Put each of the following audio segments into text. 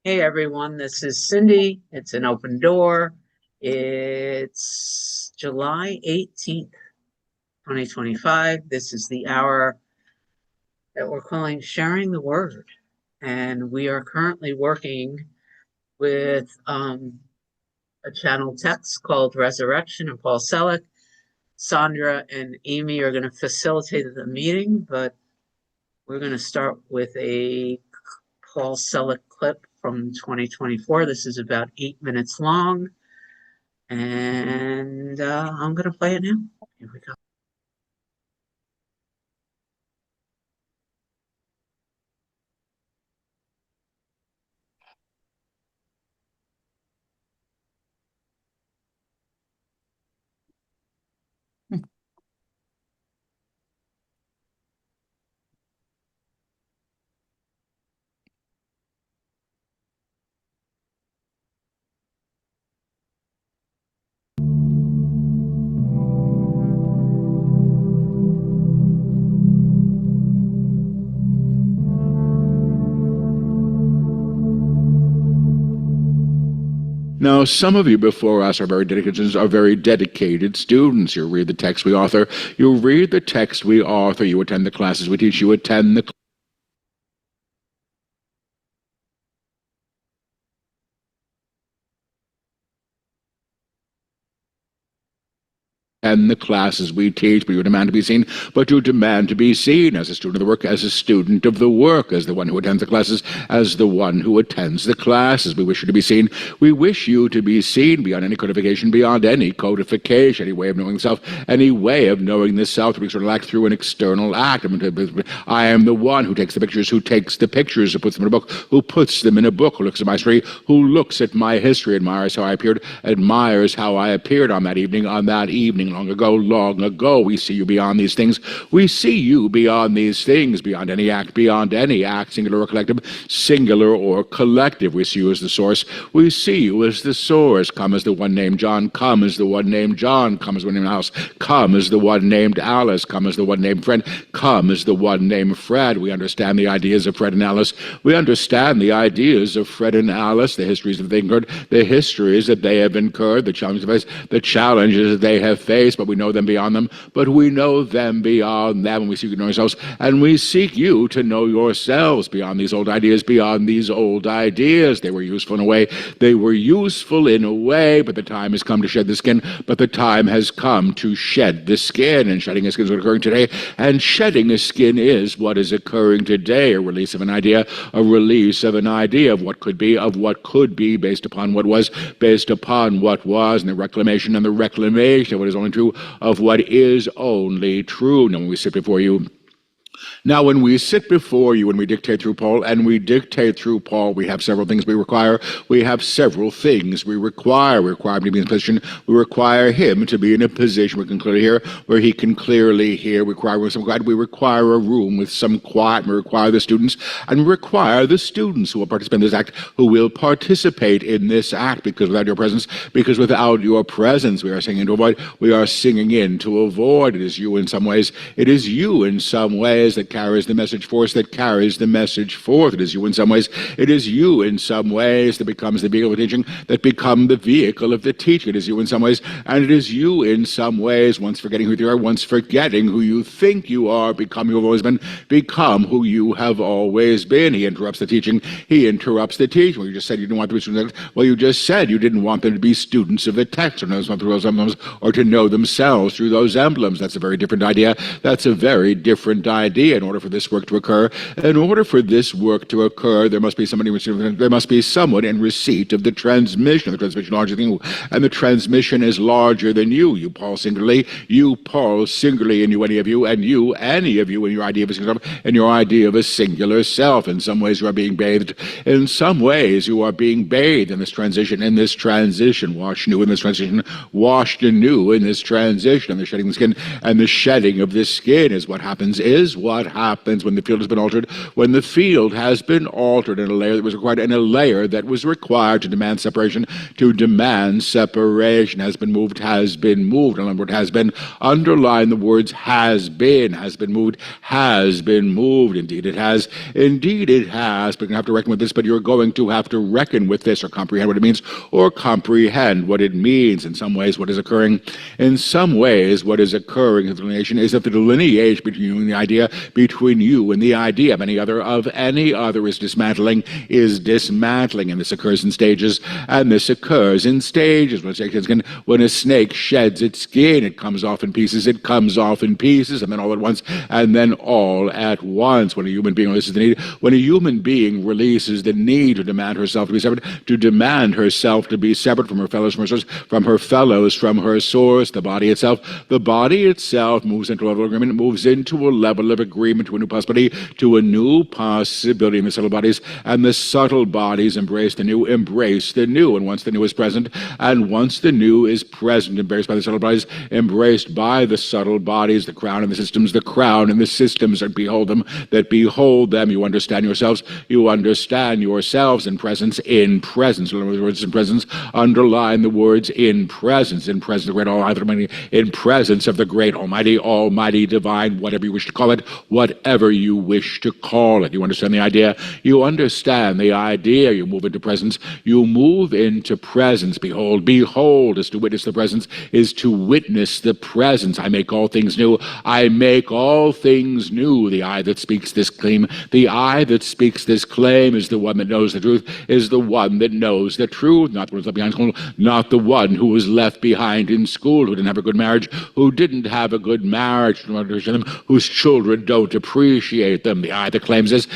Hey everyone, this is Cindy. It's an open door. It's July 18th, 2025. This is the hour that we're calling Sharing the Word. And we are currently working with a channel text called Resurrection and Paul Selleck. Sandra and Amy are going to facilitate the meeting, but we're going to start with a Paul Selleck clip from 2024. This is about 8 minutes long. And I'm going to play it now. Here we go. Now, some of you before us are very dedicated students. You read the text we author. You read the text we author. You attend the classes we teach. You attend the and the classes we teach, but you demand to be seen, but you demand to be seen as a student of the work, as a student of the work, as the one who attends the classes, as the one who attends the classes. We wish you to be seen. We wish you to be seen beyond any codification, any way of knowing the self, any way of knowing the self, through external act, through an external act. I am the one who takes the pictures, who puts them in a book, who puts them in a book, who looks at my history, who looks at my history, admires how I appeared on that evening, long ago. We see you beyond these things. We see you beyond these things, beyond any act, singular or collective. We see you as the source. We see you as the source. Come as the one named John. Come as the one named John. Come as the one named Alice. Come as the one named Alice. Come as the one named Fred. Come as the one named Fred. We understand the ideas of Fred and Alice. We understand the ideas of Fred and Alice, the histories that they incurred, the histories that they have incurred, the challenges that they have faced, but we know them beyond them. But we know them beyond them, and we seek to know ourselves, and we seek you to know yourselves beyond these old ideas, They were useful in a way. But the time has come to shed the skin. And shedding a skin is what's occurring today. And shedding a skin is what is occurring today. A release of an idea of what could be, based upon what was, and the reclamation of what is only true, of what is only true. Now, when we sit before you, when we dictate through Paul, we have several things we require. We require him to be in a position. We require him to be in a position where he can clearly hear. We require a room with some quiet. We require the students, and we require the students who will participate in this act, because without your presence, we are singing to avoid. It is you in some ways. That carries the message forth. It is you in some ways. That becomes the vehicle of teaching, that become the vehicle of the teaching. It is you in some ways, and it is you in some ways, once forgetting who you are, once forgetting who you think you are, become who you have always been, become who you have always been. He interrupts the teaching. Well, you just said you didn't want them to be students of the text. Well, you just said you didn't want them to be students of the text, or know through those emblems, or to know themselves through those emblems. That's a very different idea. In order for this work to occur, there must be someone in receipt of the transmission. The transmission is larger than you, and the transmission is larger than you. You, Paul, singularly, and you, any of you, and you, any of you, in your idea of a singular self, and your idea of a singular self. In some ways, you are being bathed. In this transition, washed anew in this transition, washed anew in this transition. And the shedding of the skin, and the shedding of this skin is what happens. what happens when the field has been altered. When the field has been altered in a layer that was required, and a layer that was required to demand separation, has been moved, has been moved. And what has been, underline the words has been moved, has been moved. Indeed it has. Indeed it has. But you're going to have to reckon with this, but you're going to have to reckon with this, or comprehend what it means, or comprehend what it means. In some ways, what is occurring, in some ways, what is occurring in the delineation is that the delineation between you and the idea, between you and the idea of any other is dismantling, and this occurs in stages, and this occurs in stages. When a snake sheds its skin, it comes off in pieces, and then all at once, and then all at once. When a human being releases the need, releases the need to demand herself to be separate, to be separate from her fellows, from her source, the body itself moves into a level of agreement, to a new possibility, in the subtle bodies, and the subtle bodies embrace the new, and once the new is present, embraced by the subtle bodies, embraced by the subtle bodies, the crown and the systems that behold them, you understand yourselves in presence, in other words, in presence, underline the words in presence, the great Almighty, in presence of the great Almighty, divine, whatever you wish to call it, you understand the idea, you move into presence, behold is to witness the presence, I make all things new, the I that speaks this claim, is the one that knows the truth, not the one who was left behind in school, who didn't have a good marriage, whose children don't appreciate them. The I that claims this,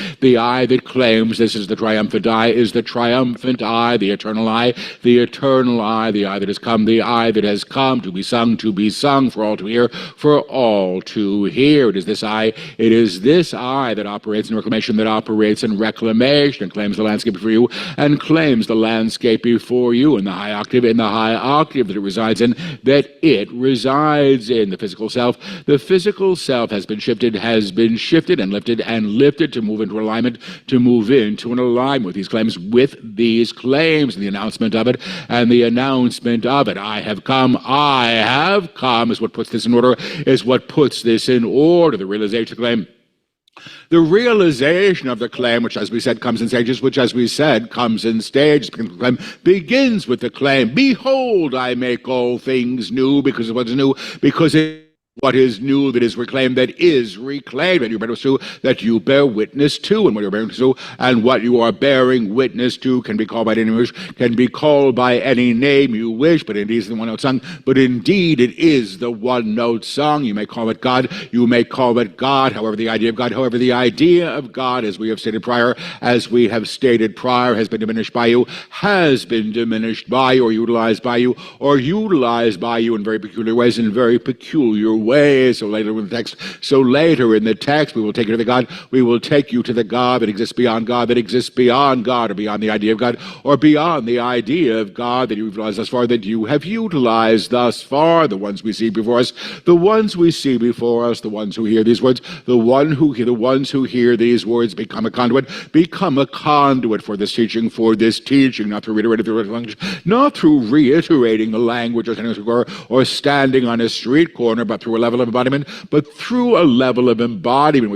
is the triumphant I, the eternal I, the I that has come, to be sung, for all to hear, It is this I that operates in reclamation, and claims the landscape before you, in the high octave, that it resides in, the physical self has been shifted, and lifted to move into alignment, with these claims, and the announcement of it, I have come, is what puts this in order, the realization of the claim. The realization of the claim, which as we said comes in stages, begins with the claim, behold, I make all things new, because of what is new, what is new that is reclaimed, and you bear witness to, and what you're bearing witness to, and what you are bearing witness to can be called by any name you wish, but indeed it's the one note sung. Indeed it is the one note sung. You may call it God, however the idea of God, as we have stated prior, has been diminished by you, or utilized by you, in very peculiar ways, So later in the text, we will take you to the God. We will take you to the God that exists beyond God, or beyond the idea of God, or beyond the idea of God that you have utilized thus far. The ones we see before us, the ones who hear these words, the ones who hear these words become a conduit for this teaching, not through reiterating the language, or standing on a street corner, but through a level of embodiment, with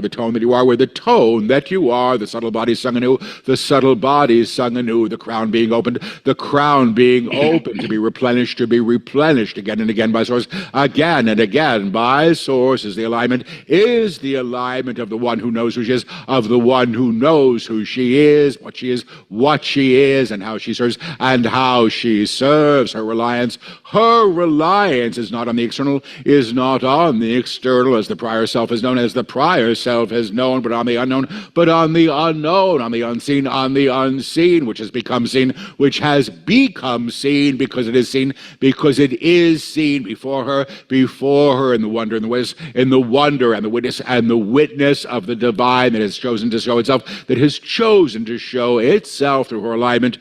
the tone that you are, the subtle bodies sung anew, the crown being opened, to be replenished, again and again by source, is the alignment, of the one who knows who she is, what she is, and how she serves, her reliance is not on the external, as the prior self is known, but on the unknown, on the unseen, which has become seen, because it is seen before her, in the wonder and the witness, and the witness of the divine that has chosen to show itself, through her alignment,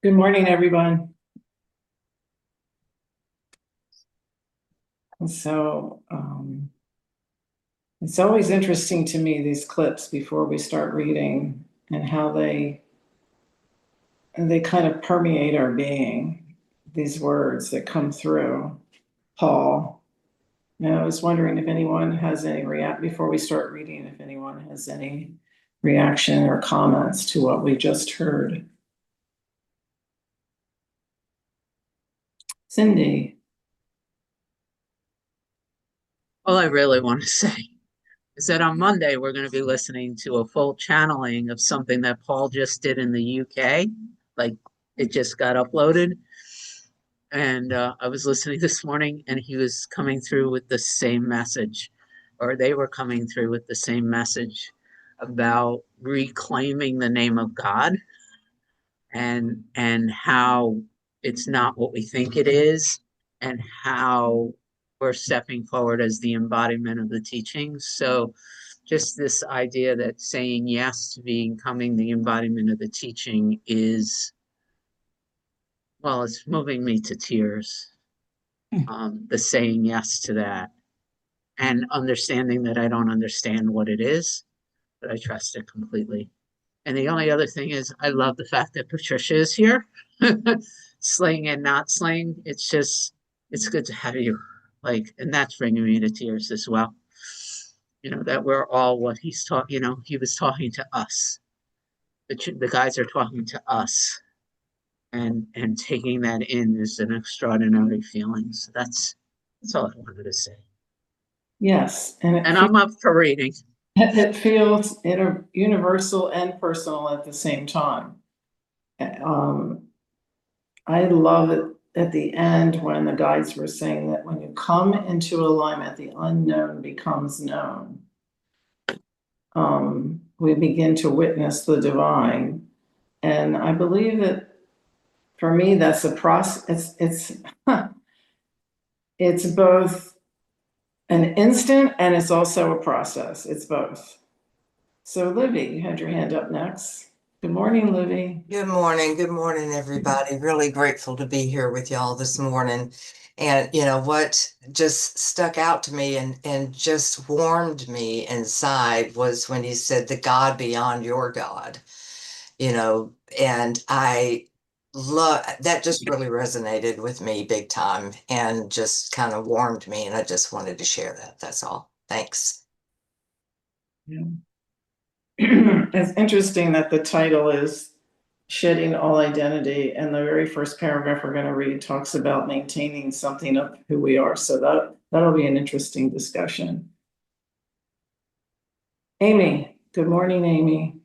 Good morning, everyone. And so it's always interesting to me, these clips before we start reading, and how they kind of permeate our being, these words that come through Paul. Now, I was wondering if anyone has any before we start reading, if anyone has any reaction or comments to what we just heard. Cindy. All I really want to say is that on Monday, we're going to be listening to a full channeling of something that Paul just did in the UK. Like, it just got uploaded. And I was listening this morning, and he was coming through with the same message, or they were coming through with the same message about reclaiming the name of God, and how it's not what we think it is, and how we're stepping forward as the embodiment of the teachings. So just this idea that saying yes to becoming the embodiment of the teaching is, well, it's moving me to tears. The saying yes to that, and understanding that I don't understand what it is, but I trust it completely. And the only other thing is, I love the fact that Patricia is here, slaying and not slaying. It's just, it's good to have you. Like, and that's bringing me to tears as well. You know, that we're all what he's talking, you know, he was talking to us. The guys are talking to us, and taking that in is an extraordinary feeling. So that's all I wanted to say. Yes, and I'm up for reading. it feels universal and personal at the same time. I love it at the end when the guides were saying that when you come into alignment, the unknown becomes known. We begin to witness the divine. And I believe that for me, that's a process. It's both an instant and it's also a process. It's both. So Livy, you had your hand up next. Good morning, Livy. Good morning. Good morning, everybody. Really grateful to be here with y'all this morning. And you know what just stuck out to me and just warmed me inside was when he said, the God beyond your God, you know, and I love that, just really resonated with me big time and just kind of warmed me. And I just wanted to share that. That's all. Thanks. Yeah. It's interesting that the title is Shedding All Identity, and the very first paragraph we're going to read talks about maintaining something of who we are. So that'll be an interesting discussion. Amy, good morning, Amy.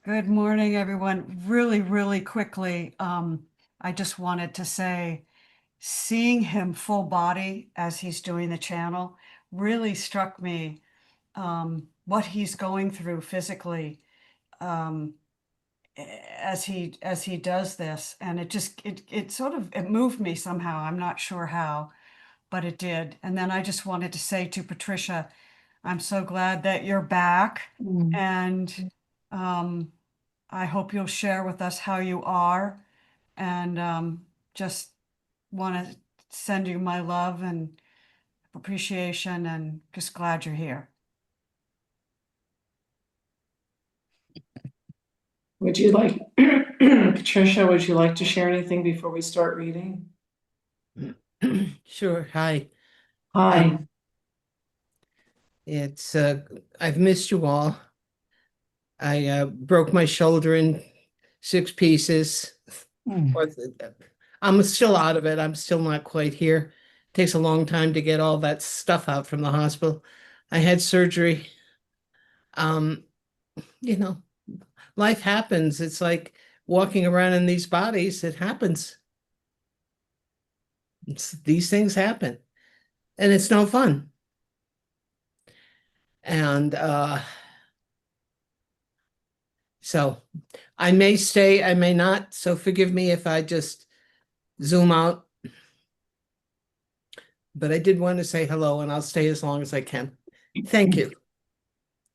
Good morning, everyone. Really, really quickly, I just wanted to say, seeing him full body as he's doing the channel really struck me, what he's going through physically, as he does this. And it sort of, it moved me somehow. I'm not sure how, but it did. And then I just wanted to say to Patricia, I'm so glad that you're back. And I hope you'll share with us how you are, and just want to send you my love and appreciation, and just glad you're here. Would you like, Patricia, would you like to share anything before we start reading? Sure. Hi. Hi. It's I've missed you all. I broke my shoulder in 6 pieces. I'm still out of it. I'm still not quite here. It takes a long time to get all that stuff out from the hospital. I had surgery. You know, life happens. It's like walking around in these bodies. It happens. These things happen, and it's no fun. And so I may stay, I may not. So forgive me if I just zoom out. But I did want to say hello, and I'll stay as long as I can. Thank you.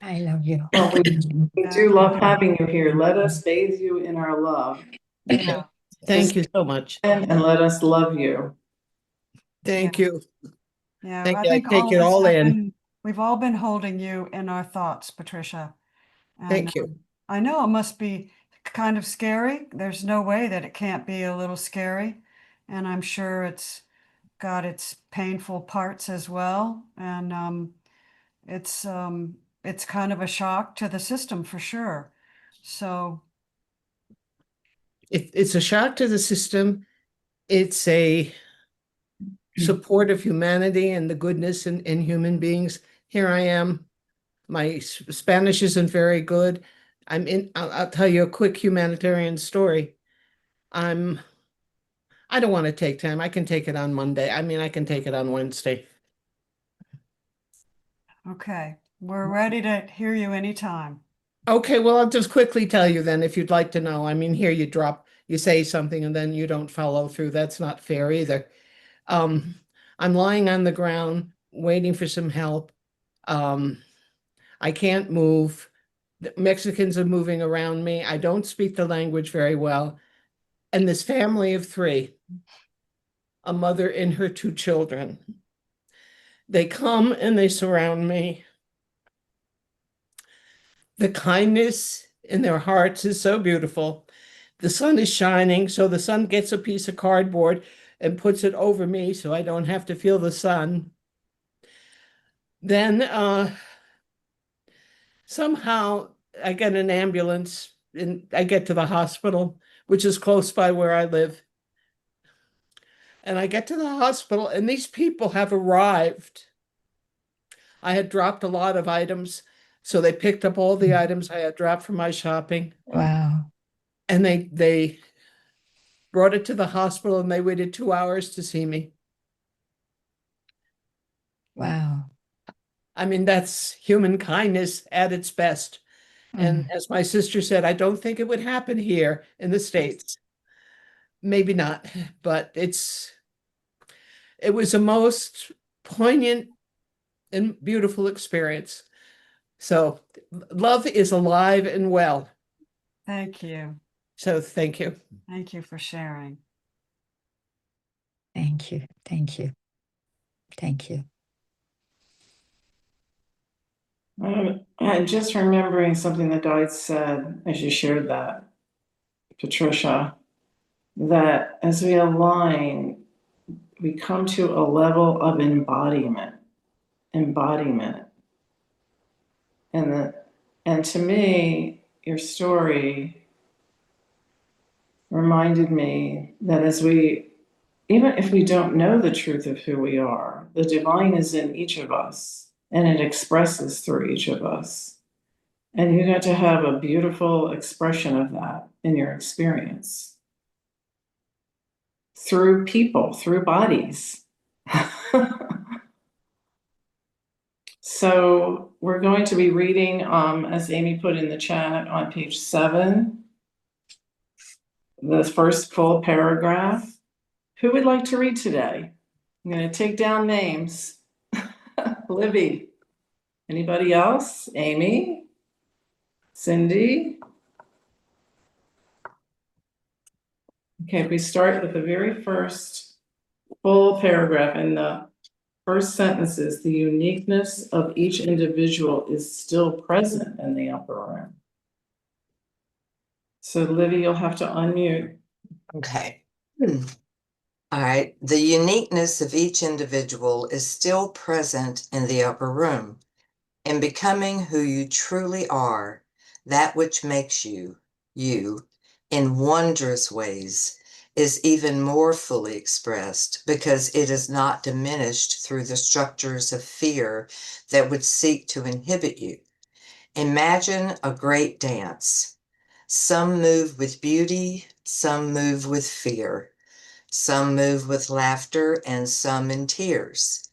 I love you. Well, we do love having you here. Let us bathe you in our love Yeah, Thank you so much. and let us love you. Thank you. yeah. Thank I you. I think take all it of us all have in. been, we've all been holding you in our thoughts, Patricia. And Thank you. I know it must be kind of scary. There's no way that it can't be a little scary. And I'm sure it's got its painful parts as well. And it's kind of a shock to the system for sure. So It's a shock to the system. It's a support of humanity and the goodness in human beings. Here I am. My Spanish isn't very good. I'll tell you a quick humanitarian story. I don't want to take time. I can take it on Monday. I mean, I can take it on Wednesday. okay, we're ready to hear you anytime. Okay, well, I'll just quickly tell you then if you'd like to know. I mean, here you say something and then you don't follow through. That's not fair either. Um, I'm lying on the ground waiting for some help. I can't move. The Mexicans are moving around me. I don't speak the language very well. And this family of three, a mother and her two children, they come and they surround me. The kindness in their hearts is so beautiful. The sun is shining, so the sun gets a piece of cardboard and puts it over me so I don't have to feel the sun. Then somehow I get an ambulance and I get to the hospital, which is close by where I live. And I get to the hospital and these people have arrived. I had dropped a lot of items, so they picked up all the items I had dropped from my shopping. Wow. And they brought it to the hospital and they waited 2 hours to see me. Wow. I mean, that's human kindness at its best. And as my sister said, I don't think it would happen here in the States. Maybe not, but it was a most poignant and beautiful experience. So love is alive and well. Thank you. So thank you. Thank you for sharing. Thank you. Thank you. Thank you. I'm just remembering something the guide said as you shared that, Patricia, that as we align, we come to a level of embodiment. And to me, your story reminded me that even if we don't know the truth of who we are, the divine is in each of us and it expresses through each of us. And you got to have a beautiful expression of that in your experience through people, through bodies. So we're going to be reading, as Amy put in the chat on page 7, the first full paragraph. Who would like to read today? I'm going to take down names. Libby. Anybody else? Amy? Cindy? Okay, we start with the very first full paragraph, and the first sentence is, the uniqueness of each individual is still present in the upper room. So Libby, you'll have to unmute. Okay. All right. The uniqueness of each individual is still present in the upper room. In becoming who you truly are, that which makes you, you, in wondrous ways, is even more fully expressed because it is not diminished through the structures of fear that would seek to inhibit you. Imagine a great dance. Some move with beauty, some move with fear. Some move with laughter and some in tears.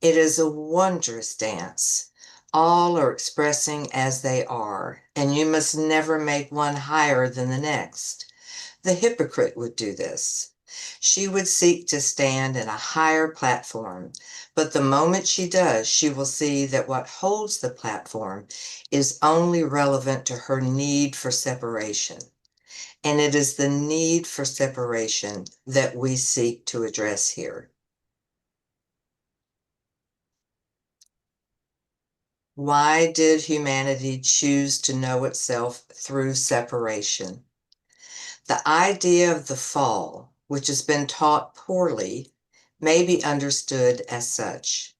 It is a wondrous dance. All are expressing as they are, and you must never make one higher than the next. The hypocrite would do this. She would seek to stand in a higher platform, but the moment she does, she will see that what holds the platform is only relevant to her need for separation. And it is the need for separation that we seek to address here. Why did humanity choose to know itself through separation? The idea of the fall, which has been taught poorly, may be understood as such.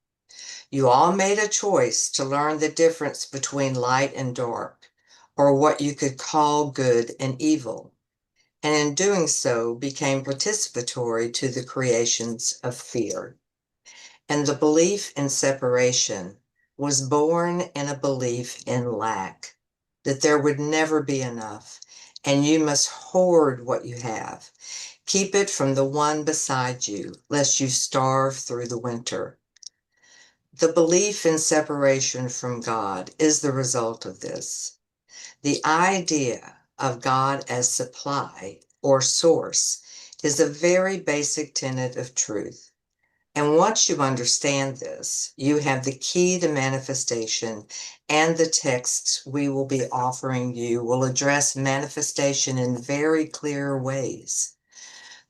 You all made a choice to learn the difference between light and dark, or what you could call good and evil, and in doing so became participatory to the creations of fear. And the belief in separation was born in a belief in lack, that there would never be enough, and you must hoard what you have. Keep it from the one beside you, lest you starve through the winter. The belief in separation from God is the result of this. The idea of God as supply or source is a very basic tenet of truth. And once you understand this, you have the key to manifestation, and the texts we will be offering you will address manifestation in very clear ways.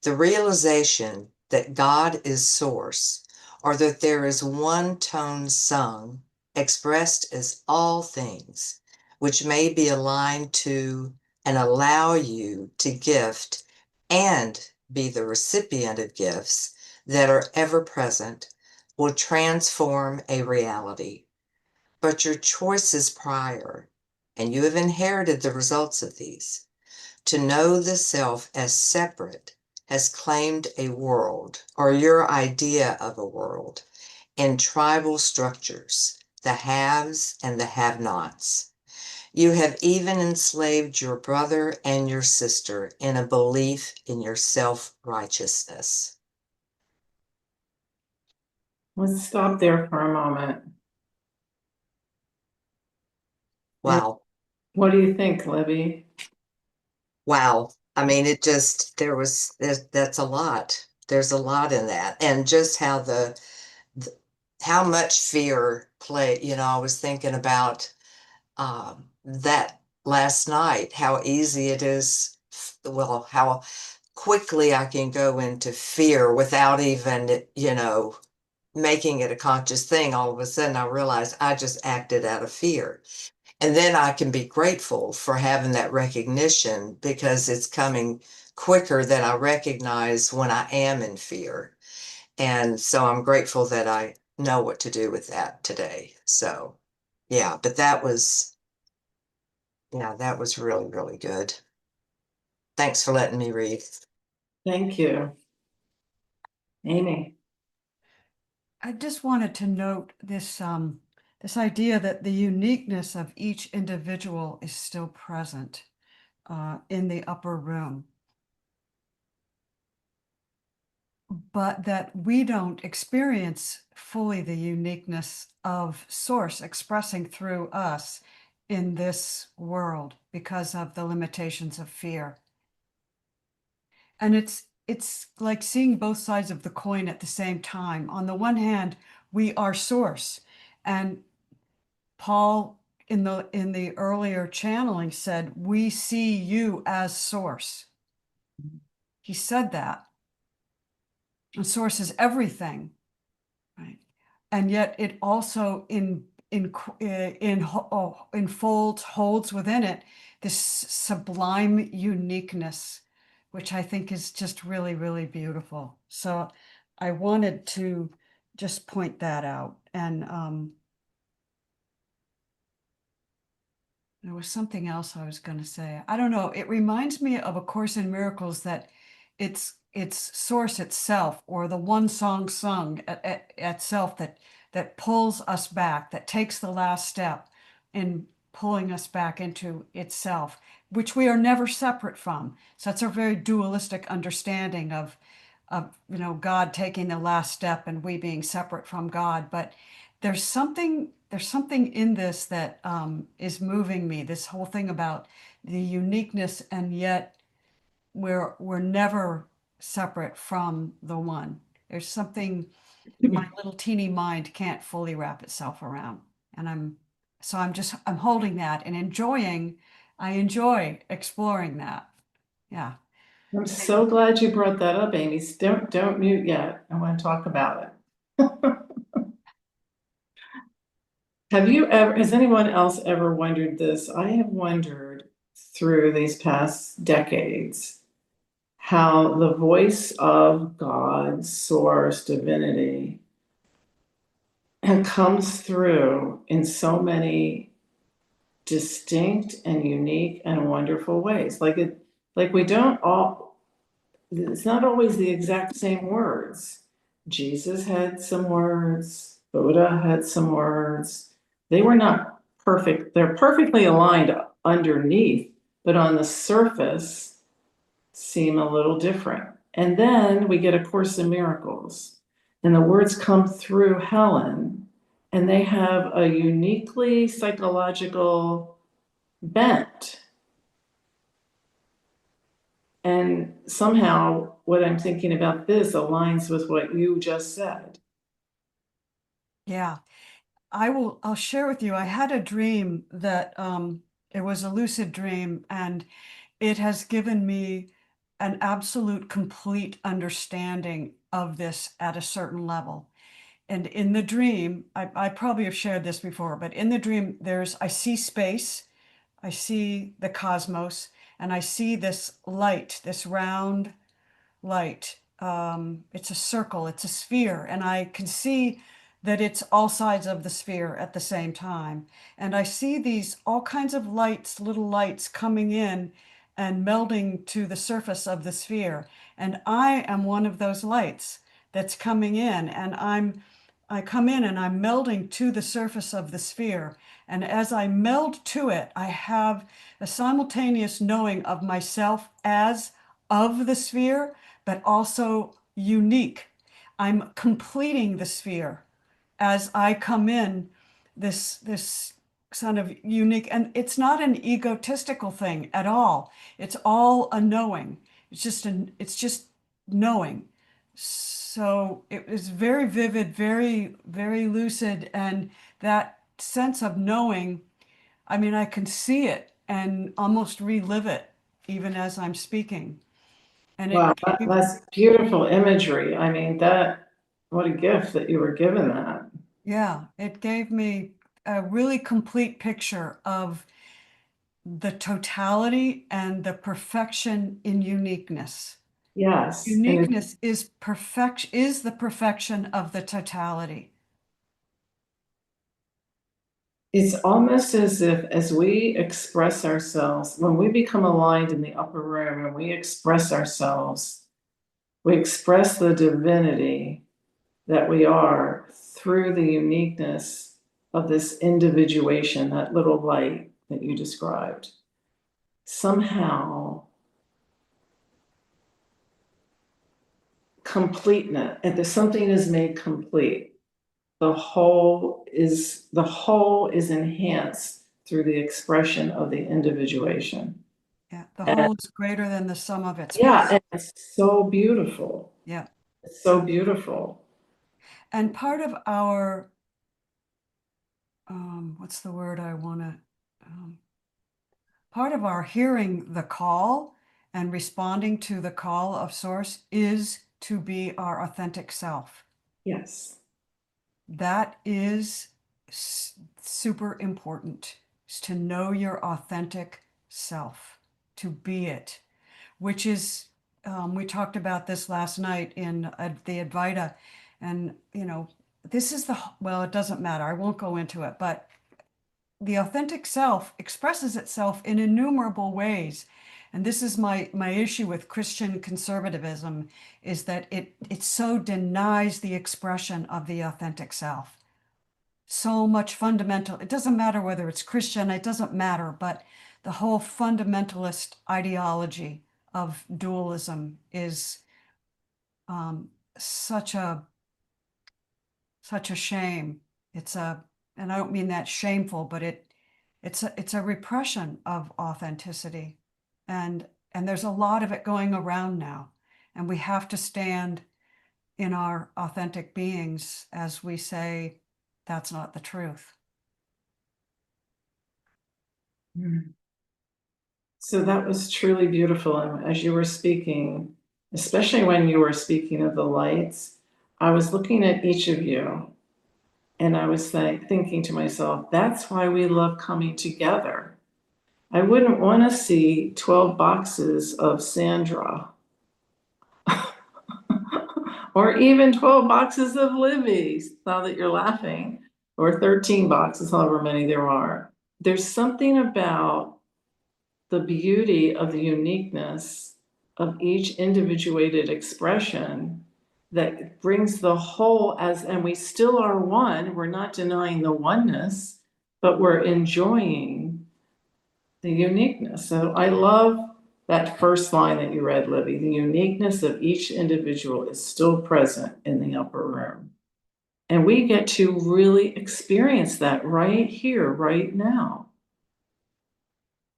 The realization that God is source, or that there is one tone sung, expressed as all things, which may be aligned to and allow you to gift and be the recipient of gifts that are ever present, will transform a reality. But your choice is prior, and you have inherited the results of these. To know the self as separate has claimed a world, or your idea of a world, in tribal structures, the haves and the have-nots. You have even enslaved your brother and your sister in a belief in your self-righteousness. Let's stop there for a moment. Wow. What do you think, Libby? Wow. I mean, that's a lot. There's a lot in that. And just how how much fear I was thinking about that last night, how easy it is, well, how quickly I can go into fear without even, making it a conscious thing. All of a sudden, I realize I just acted out of fear. And then I can be grateful for having that recognition because it's coming quicker than I recognize when I am in fear. And so I'm grateful that I know what to do with that today. So, yeah, but that was really, really good. Thanks for letting me read. Thank you. Amy? I just wanted to note this idea that the uniqueness of each individual is still present in the upper room, but that we don't experience fully the uniqueness of Source expressing through us in this world because of the limitations of fear. And it's like seeing both sides of the coin at the same time. On the one hand, we are Source, and Paul in the earlier channeling said, "We see you as Source." He said that. And Source is everything, right? And yet it also enfolds, holds within it this sublime uniqueness, which I think is just really, really beautiful. So I wanted to just point that out. And there was something else I was going to say. I don't know. It reminds me of A Course in Miracles that it's Source itself, or the one song sung itself that pulls us back, that takes the last step in pulling us back into itself, which we are never separate from. So that's a very dualistic understanding of God taking the last step and we being separate from God. But there's something in this that is moving me. This whole thing about the uniqueness, and yet we're never separate from the one. There's something my little teeny mind can't fully wrap itself around. And I'm holding that and I enjoy exploring that. Yeah. I'm so glad you brought that up, Amy. Don't mute yet. I want to talk about it. Has anyone else ever wondered this? I have wondered through these past decades how the voice of God, source, divinity, and comes through in so many distinct and unique and wonderful ways. Like we don't all, it's not always the exact same words. Jesus had some words, Buddha had some words. They were not perfect. They're perfectly aligned underneath, but on the surface seem a little different. And then we get A Course in Miracles, and the words come through Helen, and they have a uniquely psychological bent. And somehow what I'm thinking about this aligns with what you just said. Yeah. I'll share with you. I had a dream that it was a lucid dream, and it has given me an absolute complete understanding of this at a certain level. And in the dream, I probably have shared this before, but in the dream, I see space, I see the cosmos, and I see this light, this round light. It's a circle, it's a sphere, and I can see that it's all sides of the sphere at the same time. And I see these all kinds of lights, little lights coming in and melding to the surface of the sphere. And I am one of those lights that's coming in, and I come in and I'm melding to the surface of the sphere. And as I meld to it, I have a simultaneous knowing of myself as of the sphere, but also unique. I'm completing the sphere as I come in, this kind of unique, and it's not an egotistical thing at all. It's all a knowing. It's just knowing. So it was very vivid, very, very lucid, and that sense of knowing, I mean, I can see it and almost relive it even as I'm speaking. And Wow, that's beautiful imagery. I mean, what a gift that you were given that. yeah, it gave me a really complete picture of the totality and the perfection in uniqueness. Yes. Uniqueness is the perfection of the totality. It's almost as if, as we express ourselves, when we become aligned in the upper room and we express ourselves, we express the divinity that we are through the uniqueness of this individuation, that little light that you described. Somehow, completeness, and something is made complete. The whole is enhanced through the expression of the individuation. Yeah, the whole is greater than the sum of its Yeah, parts. and it's so beautiful. Yeah. It's so beautiful. And part of our, what's the word I want to, part of our hearing the call and responding to the call of Source is to be our authentic self. Yes. That is super important, is to know your authentic self, to be it, which is, we talked about this last night in the Advaita, and, this is well, it doesn't matter. I won't go into it, but the authentic self expresses itself in innumerable ways. And this is my issue with Christian conservatism, is that it so denies the expression of the authentic self. So much fundamental, it doesn't matter whether it's Christian, it doesn't matter, but the whole fundamentalist ideology of dualism is such a shame. And I don't mean that shameful, but it's a repression of authenticity, and there's a lot of it going around now, And we have to stand in our authentic beings as we say, that's not the truth. So that was truly beautiful. And as you were speaking, especially when you were speaking of the lights, I was looking at each of you and I was thinking to myself, that's why we love coming together. I wouldn't want to see 12 boxes of Sandra or even 12 boxes of Libby's, now that you're laughing, or 13 boxes, however many there are. There's something about the beauty of the uniqueness of each individuated expression that brings the whole as, and we still are one. We're not denying the oneness, but we're enjoying the uniqueness. So I love that first line that you read, Libby. The uniqueness of each individual is still present in the upper room. And we get to really experience that right here, right now,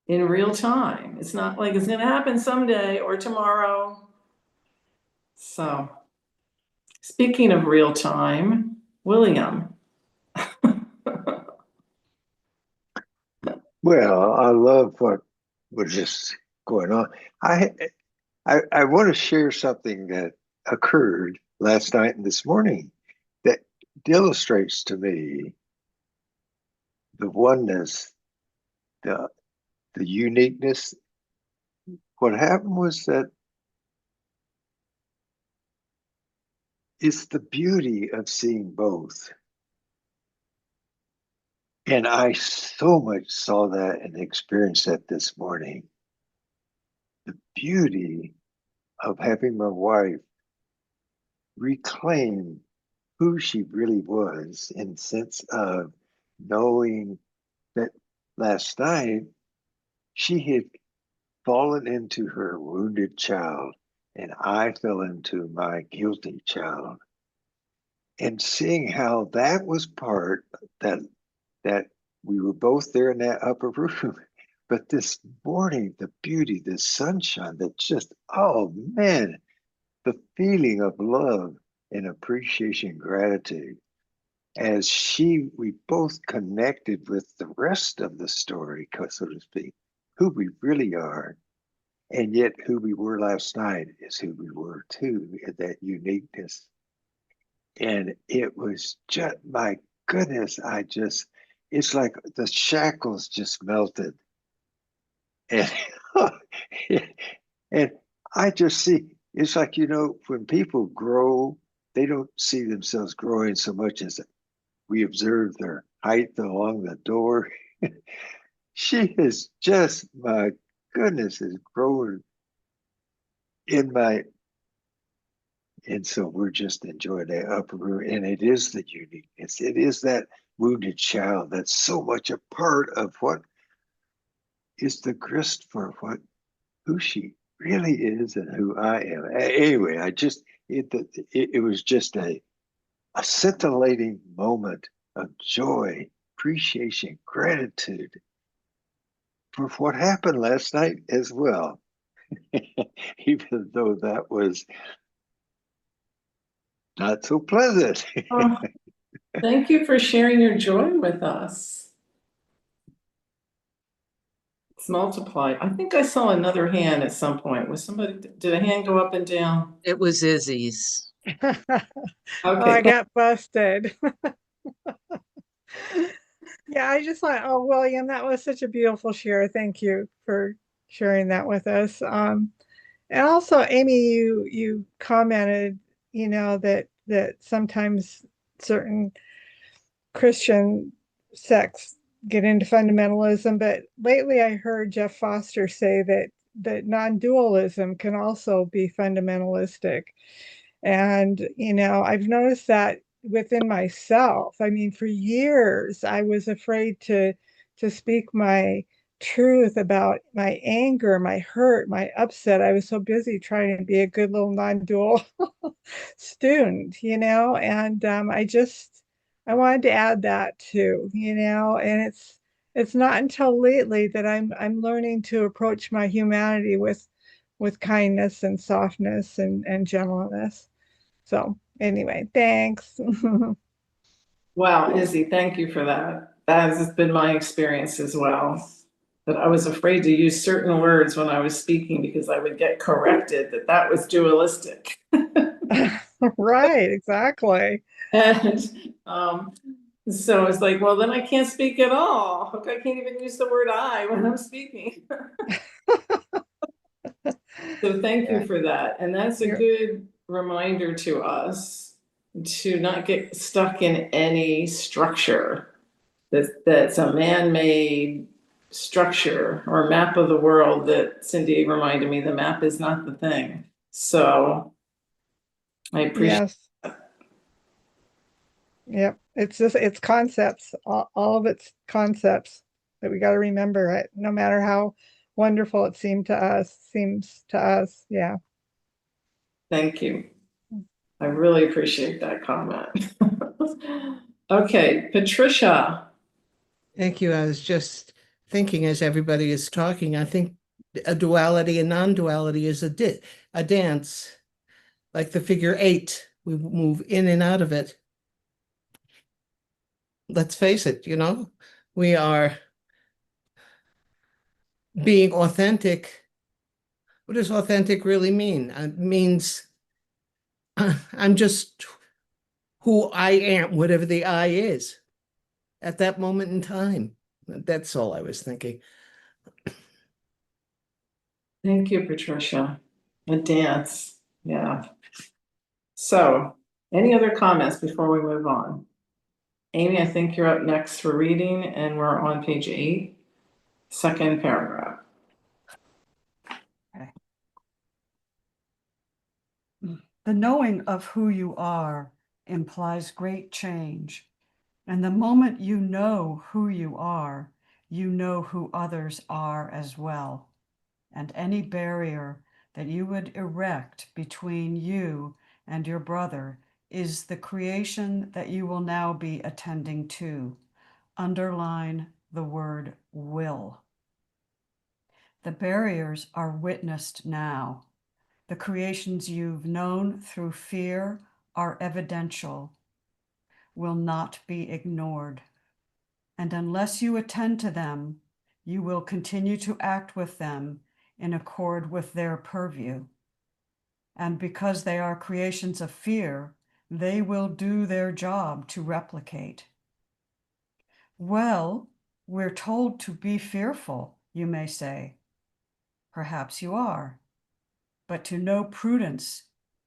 in real time. It's not like it's going to happen someday or tomorrow. So, speaking of real time, William. Well, I love what was just going on. I want to share something that occurred last night and this morning that illustrates to me the oneness, the uniqueness. What happened was that it's the beauty of seeing both. And I so much saw that and experienced that this morning. The beauty of having my wife reclaim who she really was, in the sense of knowing that last night she had fallen into her wounded child and I fell into my guilty child. And seeing how that was part that we were both there in that upper room. But this morning, the beauty, the sunshine, that just, oh man, the feeling of love and appreciation, gratitude, as we both connected with the rest of the story, so to speak, who we really are. And yet who we were last night is who we were too, in that uniqueness. And it was just, my goodness, it's like the shackles just melted. And, and I just see, it's like, when people grow, they don't see themselves growing so much as we observe their height along the door. She is just, my goodness, is growing and so we're just enjoying that upper room. And it is the uniqueness. It is that wounded child that's so much a part of what is the grist for who she really is and who I am. Anyway, it was just a scintillating moment of joy, appreciation, gratitude for what happened last night as well. Even though that was not so pleasant. Oh, thank you for sharing your joy with us. It's multiplied. I think I saw another hand at some point. Did a hand go up and down? It was Izzy's. Okay. I got busted. Yeah, I just thought, oh, William, that was such a beautiful share. Thank you for sharing that with us. And also, Amy, you commented, that sometimes certain Christian sects get into fundamentalism, but lately I heard Jeff Foster say that non-dualism can also be fundamentalistic. And, I've noticed that within myself. I mean, for years, I was afraid to speak my truth about my anger, my hurt, my upset. I was so busy trying to be a good little non-dual student, and I wanted to add that too, and it's not until lately that I'm learning to approach my humanity with with kindness and softness and gentleness. So anyway, thanks. Wow, Izzy, thank you for that. That has been my experience as well. That I was afraid to use certain words when I was speaking because I would get corrected that that was dualistic. Right, exactly. And so it's like, well, then I can't speak at all. I can't even use the word I when I'm speaking. So thank you Yeah, for that. And that's a you're- good reminder to us to not get stuck in any structure that's a man-made structure or map of the world that Cindy reminded me the map is not the thing. So I appreciate yes. Yep. It's concepts, all of it's concepts that we got to remember it, no matter how wonderful it seems to us. Yeah. Thank you. I really appreciate that comment. Okay, Patricia. Thank you. I was just thinking as everybody is talking, I think a duality and non-duality is a dance, like the figure 8. We move in and out of it. Let's face it, we are being authentic. What does authentic really mean? It means I'm just who I am, whatever the I is at that moment in time. That's all I was thinking. Thank you, Patricia. A dance. Yeah. So, any other comments before we move on? Amy, I think you're up next for reading, and we're on page 8, second paragraph. The knowing of who you are implies great change. And the moment you know who you know who others are as well. And any barrier that you would erect between you and your brother is the creation that you will now be attending to. Underline the word will. The barriers are witnessed now. The creations you've known through fear are evidential, will not be ignored. And unless you attend to them, you will continue to act with them in accord with their purview. And because they are creations of fear, they will do their job to replicate. Well, we're told to be fearful, you may say. Perhaps you are. But to know prudence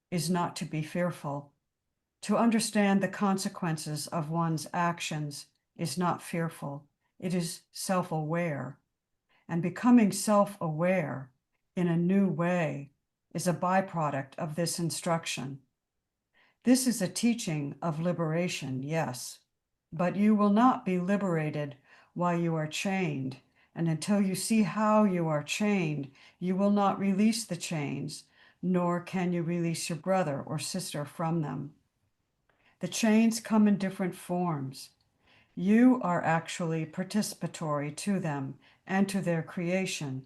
is not to be fearful. To understand the consequences of one's actions is not fearful. It is self-aware. And becoming self-aware in a new way is a byproduct of this instruction. This is a teaching of liberation, yes, but you will not be liberated while you are chained. And until you see how you are chained, you will not release the chains, nor can you release your brother or sister from them. The chains come in different forms. You are actually participatory to them and to their creation,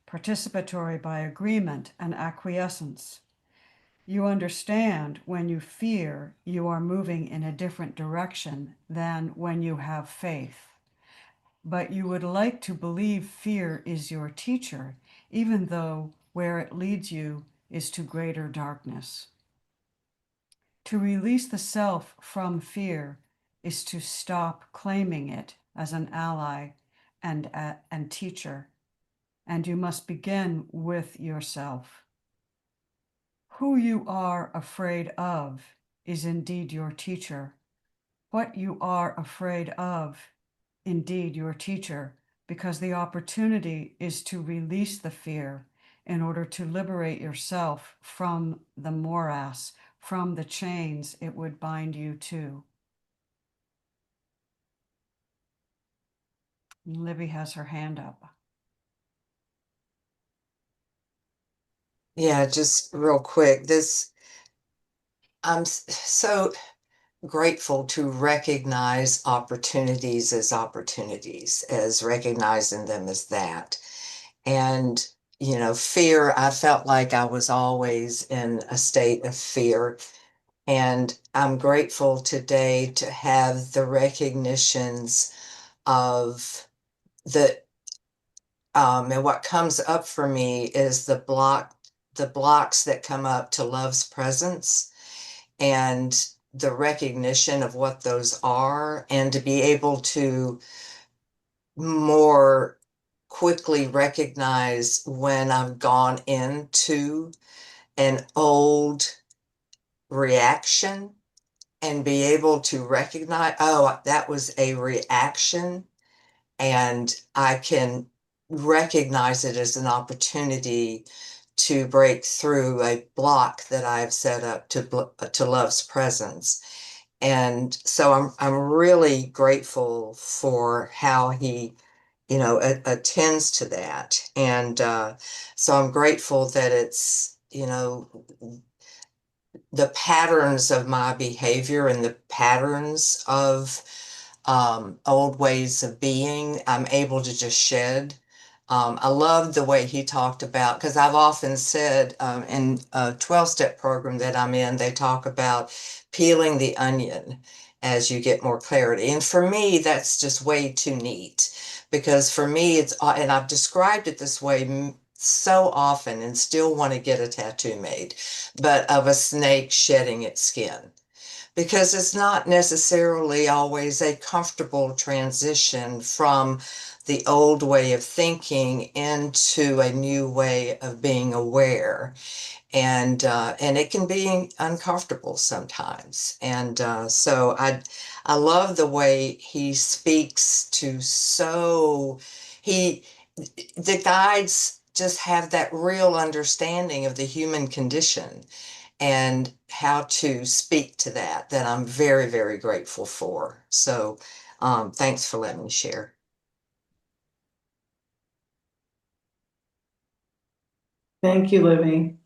participatory by agreement and acquiescence. You understand when you fear you are moving in a different direction than when you have faith. But you would like to believe fear is your teacher, even though where it leads you is to greater darkness. To release the self from fear is to stop claiming it as an ally and teacher, and you must begin with yourself. Who you are afraid of is indeed your teacher. What you are afraid of, indeed your teacher, because the opportunity is to release the fear in order to liberate yourself from the morass, from the chains it would bind you to. Libby has her hand up. Yeah, just real quick, I'm so grateful to recognize opportunities, as recognizing them as that. And fear, I felt like I was always in a state of fear. And I'm grateful today to have the recognitions of the and what comes up for me is the blocks that come up to love's presence and the recognition of what those are, and to be able to more quickly recognize when I've gone into an old reaction and be able to recognize, oh, that was a reaction, and I can recognize it as an opportunity to break through a block that I've set up to love's presence. And so I'm really grateful for how he attends to that. And so I'm grateful that it's the patterns of my behavior and the patterns of old ways of being, I'm able to just shed. I love the way he talked about, because I've often said in a 12-step program that I'm in, they talk about peeling the onion as you get more clarity. And for me, that's just way too neat, because for me, and I've described it this way so often and still want to get a tattoo made, but of a snake shedding its skin, because it's not necessarily always a comfortable transition from the old way of thinking into a new way of being aware. And it can be uncomfortable sometimes. And so I love the way he speaks to the guides just have that real understanding of the human condition and how to speak to that I'm very, very grateful for. So thanks for letting me share. Thank you, Libby.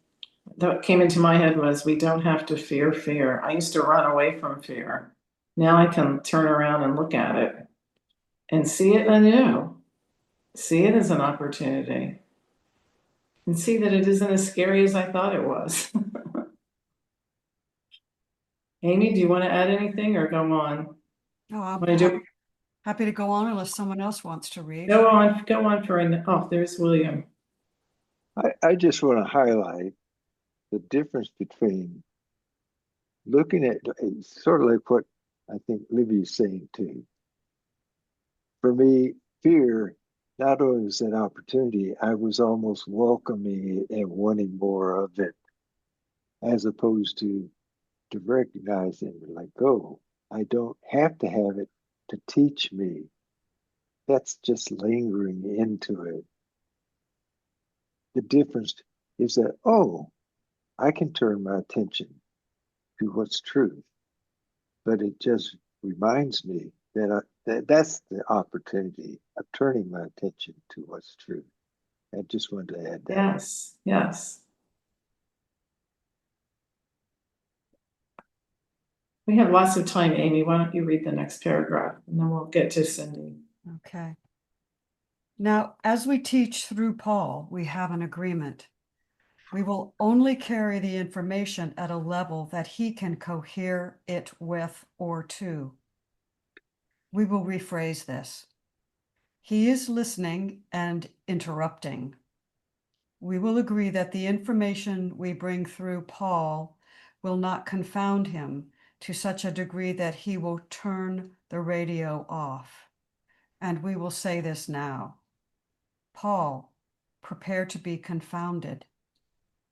What came into my head was we don't have to fear fear. I used to run away from fear. Now I can turn around and look at it and see it anew, see it as an opportunity, and see that it isn't as scary as I thought it was. Amy, do you want to add anything or go on? Oh, I'm Want to do? happy to go on unless someone else wants to read. Go on for there's William. I just want to highlight the difference between looking at sort of like what I think Libby's saying too. For me, fear not only was an opportunity, I was almost welcoming it and wanting more of it, as opposed to recognize it and let go. I don't have to have it to teach me. That's just lingering into it. The difference is that, oh, I can turn my attention to what's true, but it just reminds me that, that's the opportunity of turning my attention to what's true. I just wanted to add that. Yes, yes. We have lots of time, Amy. Why don't you read the next paragraph and then we'll get to Cindy. Okay. Now, as we teach through Paul, we have an agreement. We will only carry the information at a level that he can cohere it with or to. We will rephrase this. He is listening and interrupting. We will agree that the information we bring through Paul will not confound him to such a degree that he will turn the radio off. And we will say this now. Paul, prepare to be confounded.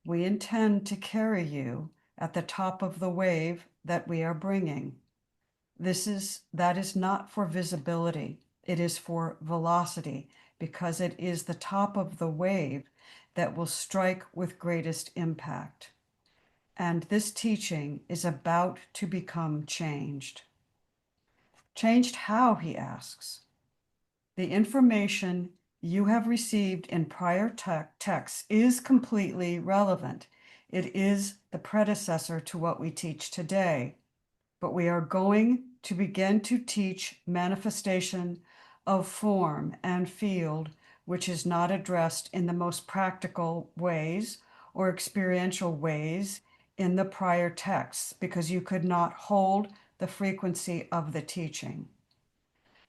We intend to carry you at the top of the wave that we are bringing. That is not for visibility. It is for velocity, because it is the top of the wave that will strike with greatest impact. And this teaching is about to become changed. Changed how, he asks. The information you have received in prior texts is completely relevant. It is the predecessor to what we teach today. But we are going to begin to teach manifestation of form and field which is not addressed in the most practical ways or experiential ways in the prior texts, because you could not hold the frequency of the teaching.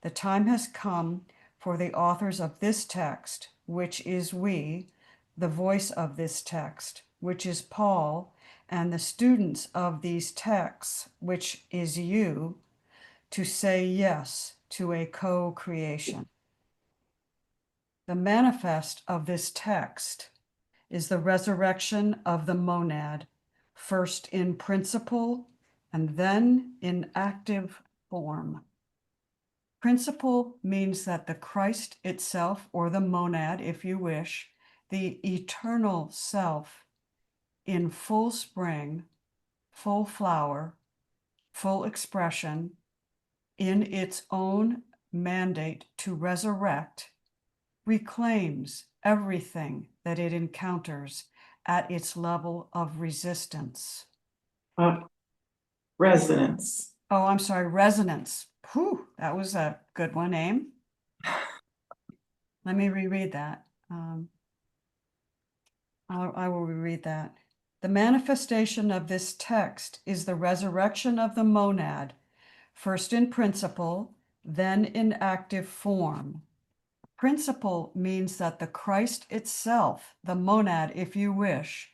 The time has come for the authors of this text, which is we, the voice of this text, which is Paul, and the students of these texts, which is you, to say yes to a co-creation. The manifest of this text is the resurrection of the monad, first in principle and then in active form. Principle means that the Christ itself, or the monad, if you wish, the eternal self, in full spring, full flower, full expression, in its own mandate to resurrect, reclaims everything that it encounters at its level of resistance. Resonance. Oh, I'm sorry, resonance. Whew, that was a good one, Aim. Let me reread that. I will reread that. The manifestation of this text is the resurrection of the monad, first in principle, then in active form. Principle means that the Christ itself, the monad, if you wish,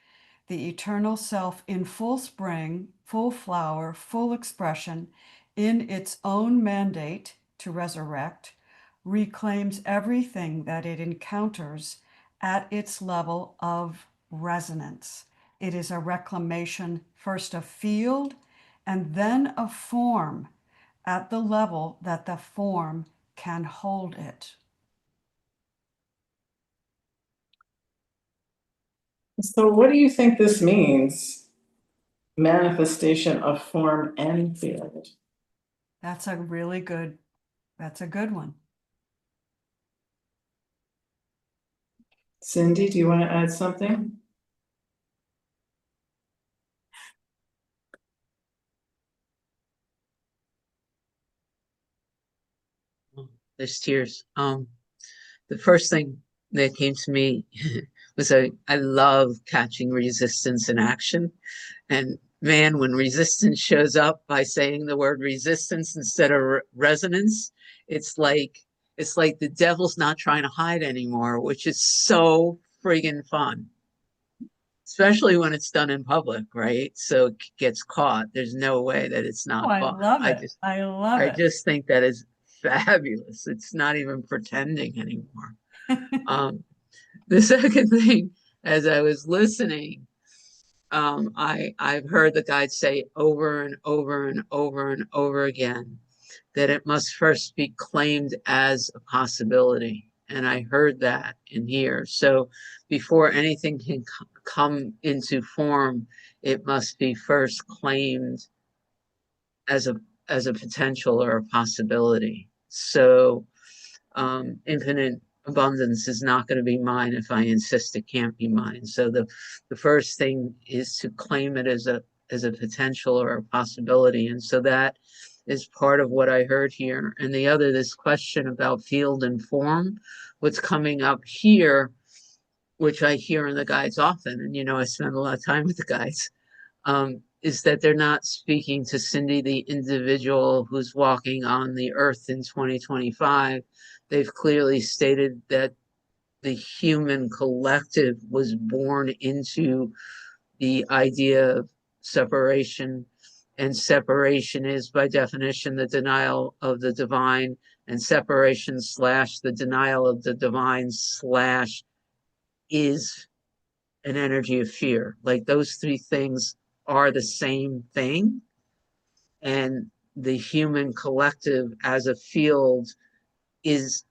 the eternal self in full spring, full flower, full expression, in its own mandate to resurrect, reclaims everything that it encounters at its level of resonance. It is a reclamation first of field and then of form at the level that the form can hold it. So what do you think this means? Manifestation of form and field. That's a good one. Cindy, do you want to add something? There's tears. The first thing that came to me was I love catching resistance in action. And man, when resistance shows up by saying the word resistance instead of resonance, it's like the devil's not trying to hide anymore, which is so friggin' fun. Especially when it's done in public, right? So it gets caught. There's no way that it's not Oh, I caught. love it. I love I it. just think that is fabulous. It's not even pretending anymore. The second thing, as I was listening, I've heard the guides say over and over and over and over again that it must first be claimed as a possibility. And I heard that in here. So before anything can come into form, it must be first claimed as a potential or a possibility. So infinite abundance is not going to be mine if I insist it can't be mine. So the first thing is to claim it as a potential or a possibility. And so that is part of what I heard here. And the other, this question about field and form, what's coming up here, which I hear in the guides often, and I spend a lot of time with the guides, is that they're not speaking to Cindy, the individual who's walking on the earth in 2025. They've clearly stated that the human collective was born into the idea of separation, and separation is by definition the denial of the divine, and separation / the denial of the divine / is an energy of fear. Like those three things are the same thing. And the human collective as a field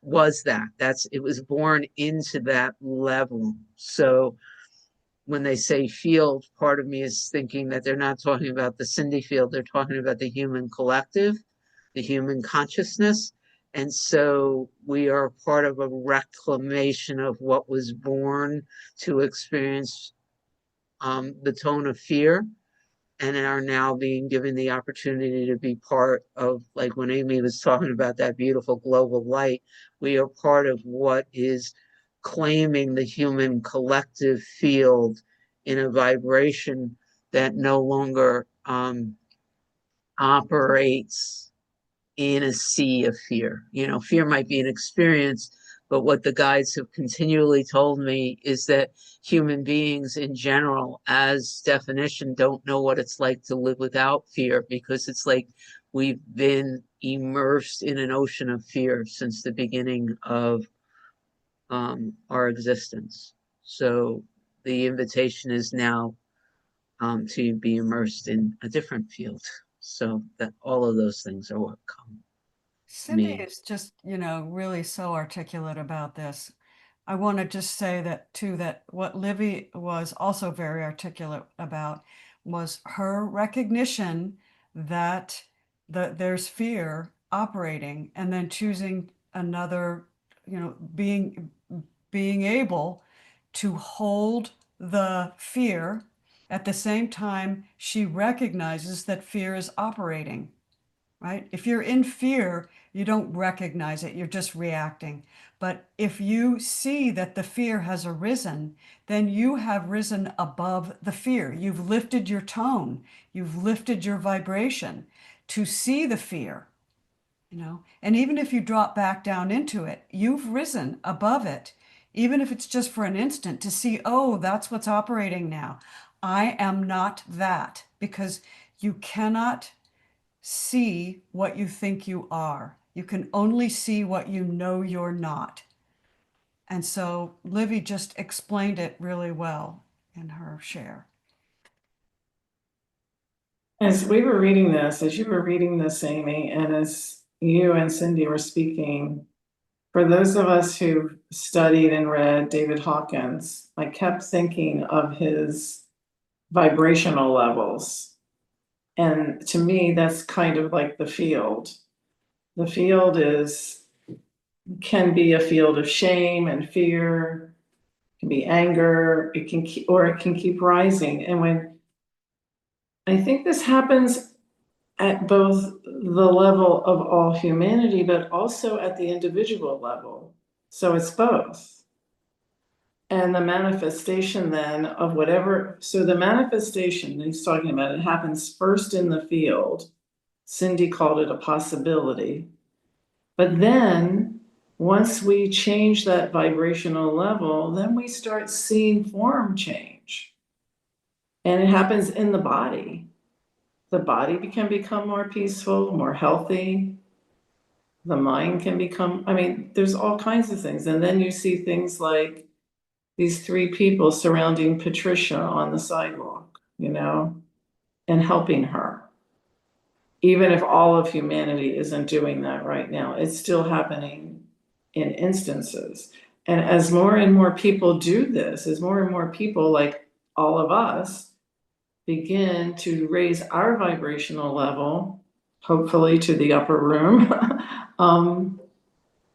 was that. It was born into that level. So when they say field, part of me is thinking that they're not talking about the Cindy field, they're talking about the human collective, the human consciousness. And so we are part of a reclamation of what was born to experience the tone of fear, and are now being given the opportunity to be part of, like when Amy was talking about that beautiful global light, we are part of what is claiming the human collective field in a vibration that no longer operates in a sea of fear. You know, fear might be an experience, but what the guides have continually told me is that human beings in general, as definition, don't know what it's like to live without fear, because it's like we've been immersed in an ocean of fear since the beginning of our existence. So the invitation is now to be immersed in a different field. So that all of those things are what come. Cindy Me. is just, you know, really so articulate about this. I want to just say that too, that what Livy was also very articulate about was her recognition that there's fear operating, and then choosing another, you know, being able to hold the fear at the same time she recognizes that fear is operating, right? If you're in fear, you don't recognize it, you're just reacting. But if you see that the fear has arisen, then you have risen above the fear. You've lifted your tone, you've lifted your vibration to see the fear, you know? And even if you drop back down into it, you've risen above it, even if it's just for an instant, to see, oh, that's what's operating now. I am not that, because you cannot see what you think you are. You can only see what you know you're not. And so Livy just explained it really well in her share. As we were reading this, as you were reading this, Amy, and as you and Cindy were speaking, for those of us who've studied and read David Hawkins, I kept thinking of his vibrational levels. And to me, that's kind of like the field. The field can be a field of shame and fear, it can be anger, it can keep rising. And when I think this happens at both the level of all humanity, but also at the individual level. So it's both. And the manifestation then of whatever, so the manifestation he's talking about, it happens first in the field. Cindy called it a possibility. But then once we change that vibrational level, then we start seeing form change. And it happens in the body. The body can become more peaceful, more healthy. The mind can become, I mean, there's all kinds of things. And then you see things like these three people surrounding Patricia on the sidewalk, you know, and helping her. Even if all of humanity isn't doing that right now, it's still happening in instances. And as more and more people do this, as more and more people, like all of us, begin to raise our vibrational level, hopefully to the upper room,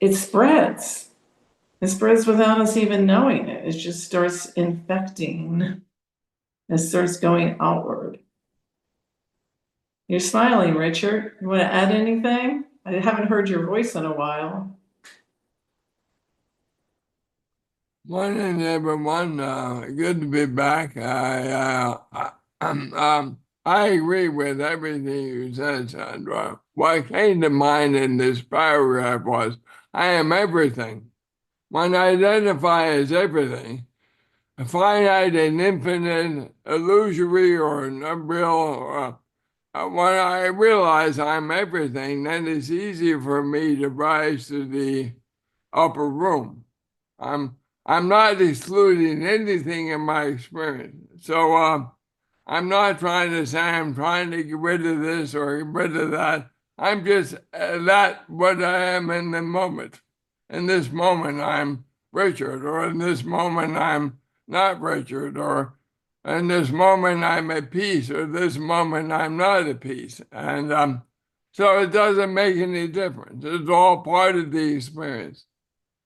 it spreads. It spreads without us even knowing it. It just starts infecting. It starts going outward. You're smiling, Richard. You want to add anything? I haven't heard your voice in a while. Morning, everyone. Good to be back. I agree with everything you said, Sandra. What came to mind in this paragraph was, I am everything. When I identify as everything, a finite and infinite, illusory or not real, when I realize I'm everything, then it's easier for me to rise to the upper room. I'm not excluding anything in my experience. So I'm not trying to say I'm trying to get rid of this or get rid of that. I'm just that what I am in the moment. In this moment, I'm Richard, or in this moment, I'm not Richard, or in this moment, I'm at peace, or this moment, I'm not at peace. And so it doesn't make any difference. It's all part of the experience.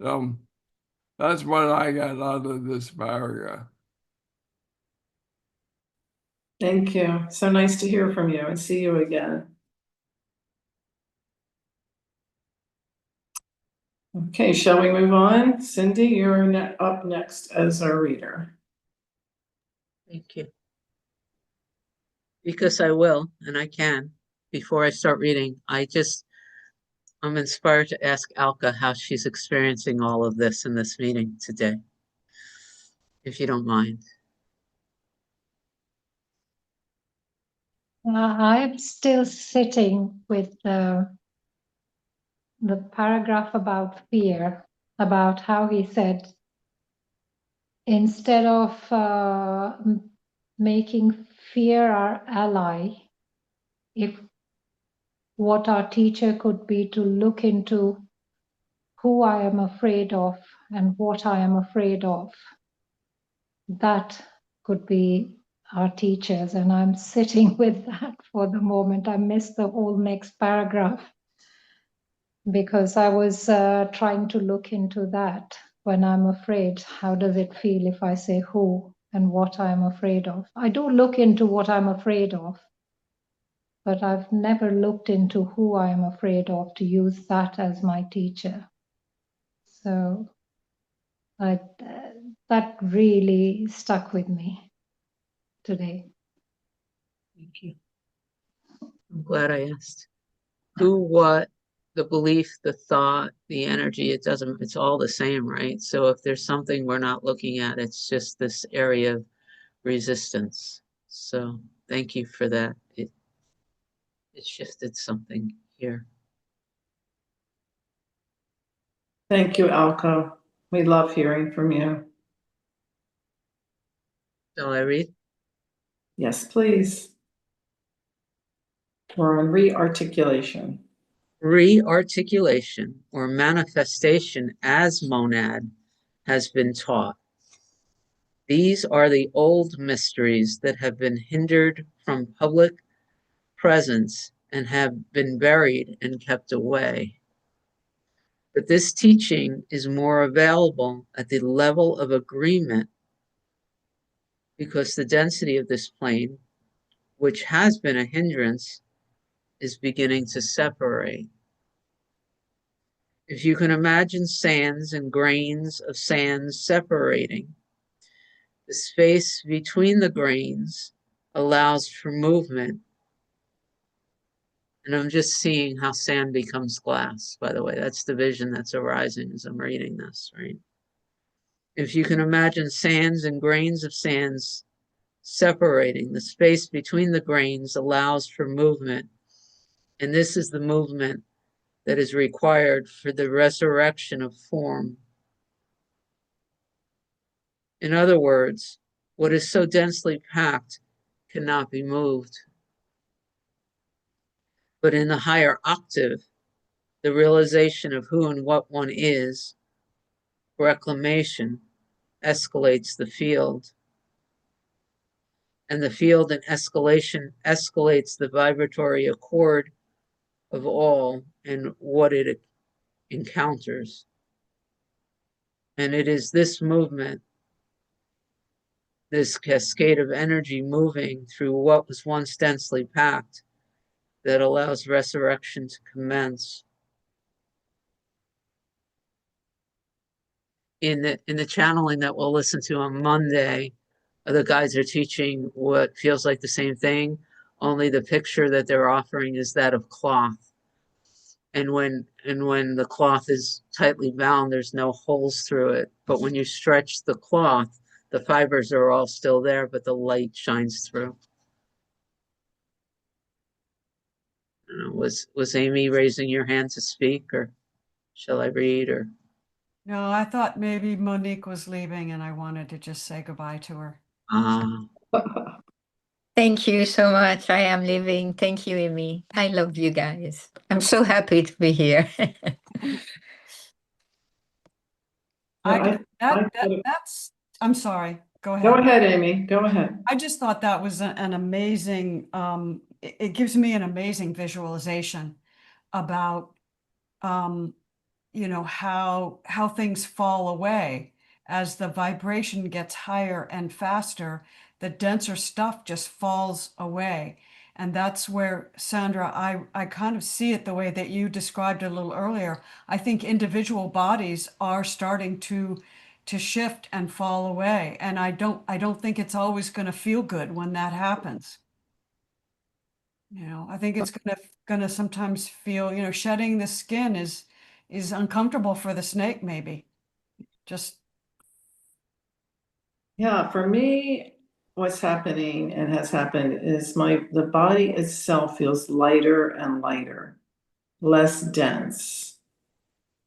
So that's what I got out of this paragraph. Thank you. So nice to hear from you and see you again. Okay, shall we move on? Cindy, you're up next as our reader. Thank you. Because I will, and I can, before I start reading, I'm inspired to ask Alka how she's experiencing all of this in this meeting today, if you don't mind. I'm still sitting with the paragraph about fear, about how he said, instead of making fear our ally, if what our teacher could be to look into who I am afraid of and what I am afraid of, that could be our teachers. And I'm sitting with that for the moment. I missed the whole next paragraph because I was trying to look into that. When I'm afraid, how does it feel if I say who and what I'm afraid of? I do look into what I'm afraid of, but I've never looked into who I'm afraid of to use that as my teacher. So that really stuck with me today. Thank you. I'm glad I asked. Who, what, the belief, the thought, the energy, it's all the same, right? So if there's something we're not looking at, it's just this area of resistance. So thank you for that. It shifted something here. Thank you, Alka. We love hearing from you. Shall I read? Yes, please. We're on rearticulation. Rearticulation or manifestation as monad has been taught. These are the old mysteries that have been hindered from public presence and have been buried and kept away. But this teaching is more available at the level of agreement because the density of this plane, which has been a hindrance, is beginning to separate. If you can imagine sands and grains of sand separating, the space between the grains allows for movement. And I'm just seeing how sand becomes glass, by the way. That's the vision that's arising as I'm reading this, right? If you can imagine sands and grains of sands separating, the space between the grains allows for movement. And this is the movement that is required for the resurrection of form. In other words, what is so densely packed cannot be moved. But in the higher octave, the realization of who and what one is, reclamation, escalates the field. And the field in escalation escalates the vibratory accord of all and what it encounters. And it is this movement, this cascade of energy moving through what was once densely packed, that allows resurrection to commence. In the channeling that we'll listen to on Monday, the guys are teaching what feels like the same thing, only the picture that they're offering is that of cloth. And when the cloth is tightly bound, there's no holes through it. But when you stretch the cloth, the fibers are all still there, but the light shines through. Was Amy raising your hand to speak, or shall I read? Or No, I thought maybe Monique was leaving and I wanted to just say goodbye to her. Thank you so much. I am leaving. Thank you, Amy. I love you guys. I'm so happy to be here. I'm sorry. Go ahead. Go ahead, Amy. Go ahead. I just thought that was an amazing, it gives me an amazing visualization about, you know, how things fall away as the vibration gets higher and faster, the denser stuff just falls away. And that's where, Sandra, I kind of see it the way that you described it a little earlier. I think individual bodies are starting to shift and fall away. And I don't think it's always going to feel good when that happens. You know, I think it's gonna sometimes feel, you know, shedding the skin is uncomfortable for the snake, maybe. Just Yeah, for me, what's happening and has happened is the body itself feels lighter and lighter, less dense,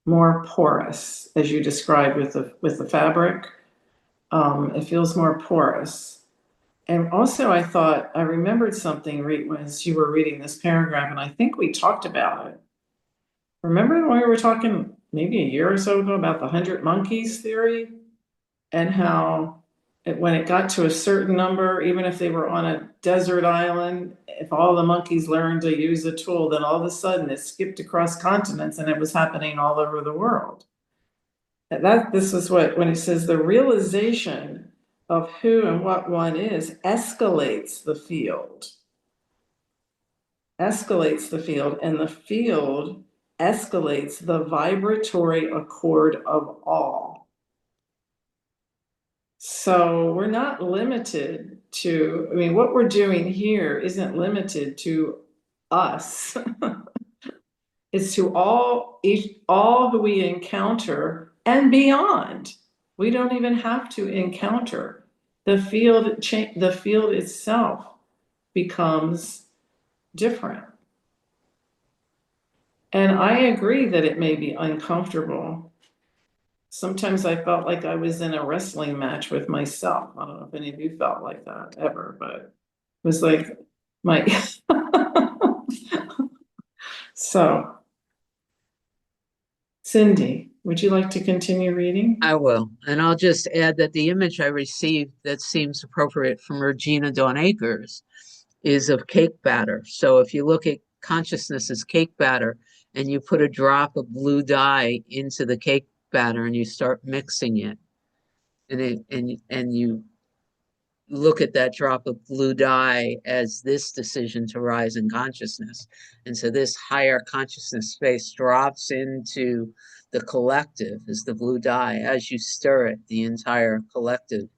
more porous, as you described with the fabric. It feels more porous. And also, I remembered something as you were reading this paragraph, and I think we talked about it. Remember when we were talking maybe a year or so ago about the 100 monkeys theory, and how when it got to a certain number, even if they were on a desert island, if all the monkeys learned to use a tool, then all of a sudden it skipped across continents and it was happening all over the world. This is when it says the realization of who and what one is escalates the field. Escalates the field, and the field escalates the vibratory accord of all. So we're not limited to, I mean, what we're doing here isn't limited to us. It's to all who we encounter and beyond. We don't even have to encounter. The field itself becomes different. And I agree that it may be uncomfortable. Sometimes I felt like I was in a wrestling match with myself. I don't know if any of you felt like that ever, but it was like my so Cindy, would you like to continue reading? I will. And I'll just add that the image I received that seems appropriate from Regina Dawn Akers is of cake batter. So if you look at consciousness as cake batter and you put a drop of blue dye into the cake batter and you start mixing it, and you look at that drop of blue dye as this decision to rise in consciousness. And so this higher consciousness space drops into the collective as the blue dye. As you stir it, the entire collective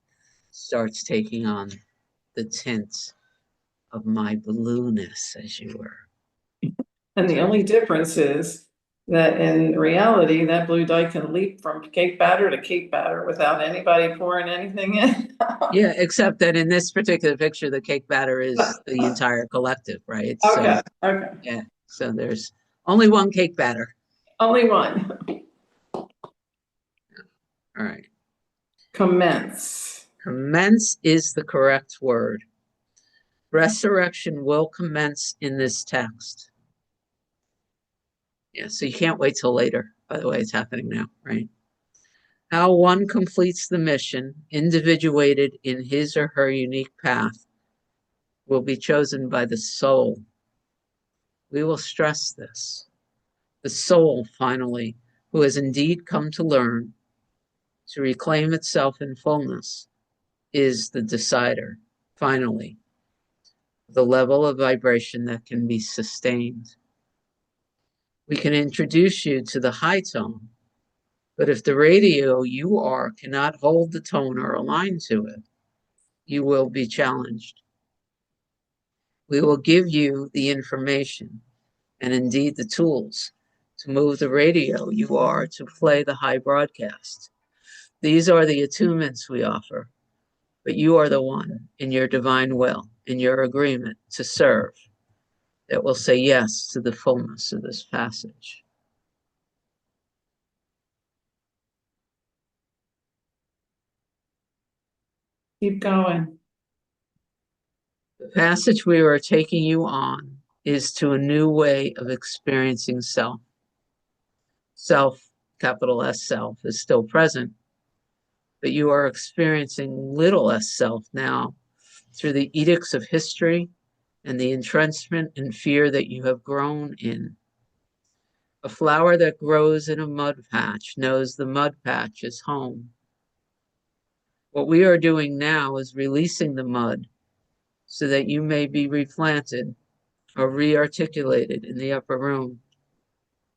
starts taking on the tint of my blueness, as you were. And the only difference is that in reality, that blue dye can leap from cake batter to cake batter without anybody pouring anything in. Yeah, except that in this particular picture, the cake batter is the entire collective, right? Okay, So, okay. yeah, so there's only one cake batter. Only one. All right. Commence. Commence is the correct word. Resurrection will commence in this text. Yeah, so you can't wait till later. By the way, it's happening now, right? How one completes the mission, individuated in his or her unique path, will be chosen by the soul. We will stress this. The soul, finally, who has indeed come to learn, to reclaim itself in fullness, is the decider, finally, the level of vibration that can be sustained. We can introduce you to the high tone, but if the radio you are cannot hold the tone or align to it, you will be challenged. We will give you the information and indeed the tools to move the radio you are to play the high broadcast. These are the attunements we offer, but you are the one in your divine will, in your agreement to serve, that will say yes to the fullness of this passage. Keep going. The passage we are taking you on is to a new way of experiencing self. Self, capital S self, is still present, but you are experiencing little s self now through the edicts of history and the entrenchment and fear that you have grown in. A flower that grows in a mud patch knows the mud patch is home. What we are doing now is releasing the mud so that you may be replanted or re-articulated in the upper room,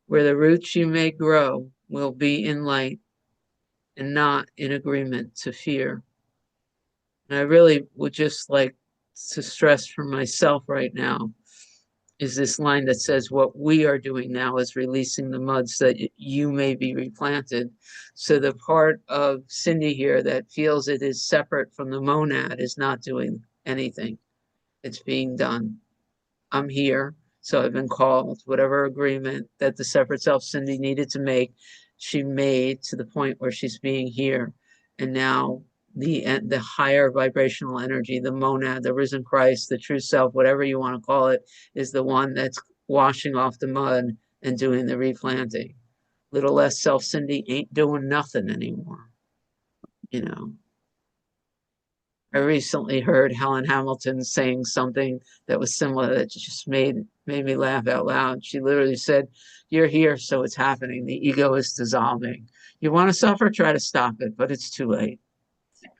where the roots you may grow will be in light and not in agreement to fear. And I really would just like to stress for myself right now is this line that says what we are doing now is releasing the mud so that you may be replanted. So the part of Cindy here that feels it is separate from the monad is not doing anything. It's being done. I'm here, so I've been called. Whatever agreement that the separate self Cindy needed to make, she made to the point where she's being here. And now the higher vibrational energy, the monad, the risen Christ, the true self, whatever you want to call it, is the one that's washing off the mud and doing the replanting. Little less self Cindy ain't doing nothing anymore. You know. I recently heard Helen Hamilton saying something that was similar that just made me laugh out loud. She literally said, "You're here, so it's happening. The ego is dissolving. You want to suffer, try to stop it, but it's too late.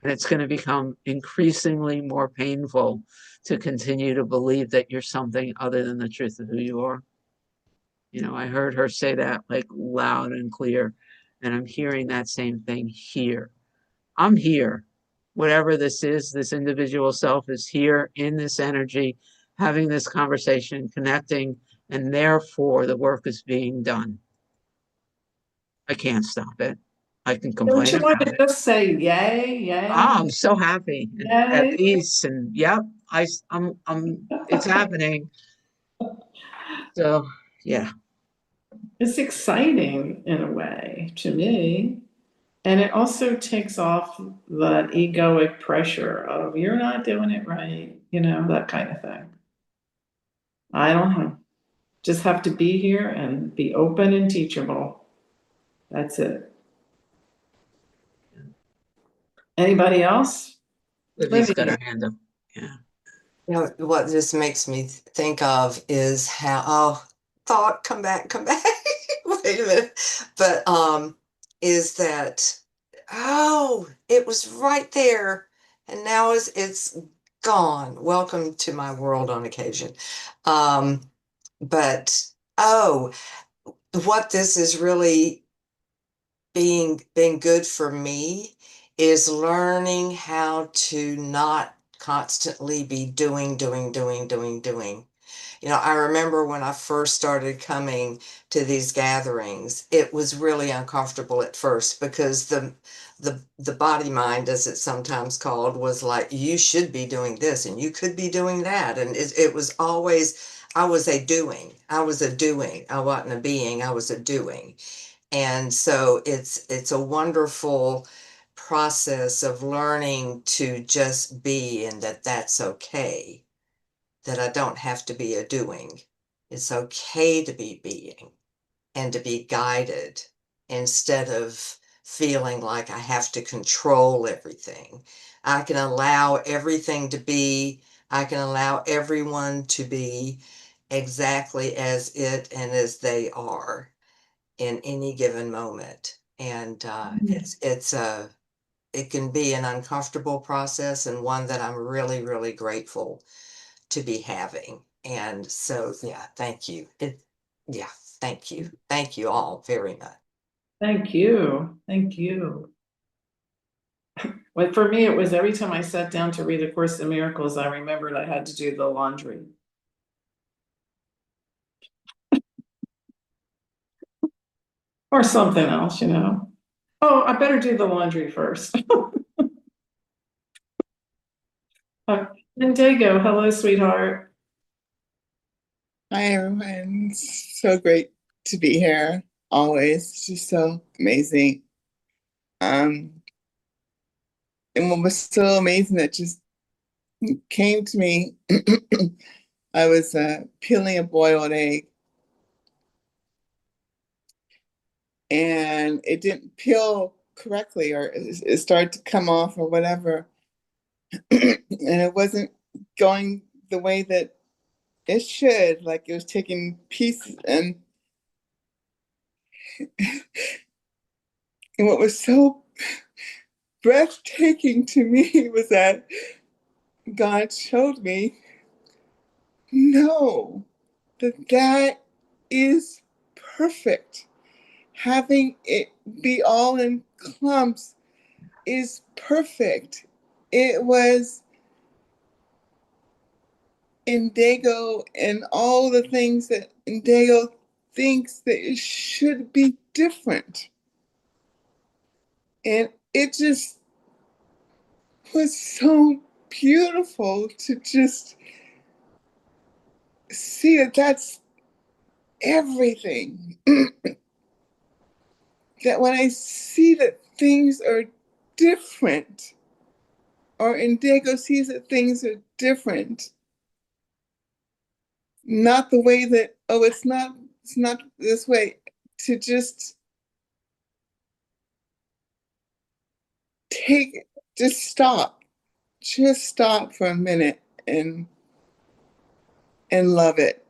And it's going to become increasingly more painful to continue to believe that you're something other than the truth of who you are." You know, I heard her say that like loud and clear, and I'm hearing that same thing here. I'm here. Whatever this is, this individual self is here in this energy, having this conversation, connecting, and therefore the work is being done. I can't stop it. I can Don't complain you want about to it. just say yay, yay? Oh, I'm so happy and at Yay. peace, and yep, it's happening. So yeah, It's exciting in a way to me. And it also takes off that egoic pressure of you're not doing it right, you know, that kind of thing. I don't know. Just have to be here and be open and teachable. That's it. Anybody else? Libby's got her hand up. Yeah. You know, what this makes me think of is how, oh, thought, come back. Wait a minute. But is that, oh, it was right there and now it's gone. Welcome to my world on occasion. But oh, what this is really being good for me is learning how to not constantly be doing. You know, I remember when I first started coming to these gatherings, it was really uncomfortable at first because the body mind, as it's sometimes called, was like, you should be doing this and you could be doing that. And it was always, I was a doing. I wasn't a being, I was a doing. And so it's a wonderful process of learning to just be, and that's okay, that I don't have to be a doing. It's okay to be being and to be guided instead of feeling like I have to control everything. I can allow everything to be, I can allow everyone to be exactly as it and as they are in any given moment. And it can be an uncomfortable process and one that I'm really, really grateful to be having. And so, yeah, thank you. Thank you. Thank you all very much. Thank you. Thank you. But for me, it was every time I sat down to read A Course in Miracles, I remembered I had to do the laundry. Or something else, you know. Oh, I better do the laundry first. And Dago, hello, sweetheart. Hi, everyone. It's so great to be here. Always. It's just so amazing. And what was so amazing that just came to me, I was peeling a boiled egg. And it didn't peel correctly, or it started to come off or whatever. And it wasn't going the way that it should, like it was taking pieces. And what was so breathtaking to me was that God showed me, no, that is perfect. Having it be all in clumps is perfect. It was Indigo and all the things that Indigo thinks that it should be different. And it just was so beautiful to just see that that's everything. That when I see that things are different, or Indigo sees that things are different, not the way that, oh, it's not this way, to just stop for a minute and love it,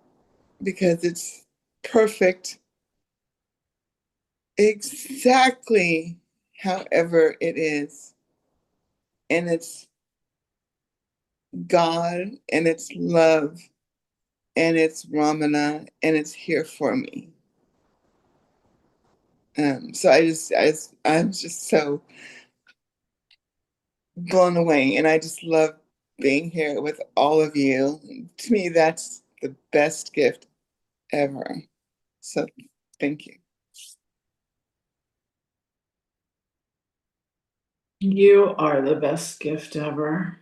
because it's perfect exactly however it is. And it's God, and it's love, and it's Ramana, and it's here for me. So I'm just so blown away, and I just love being here with all of you. To me, that's the best gift ever. So thank you. You are the best gift ever.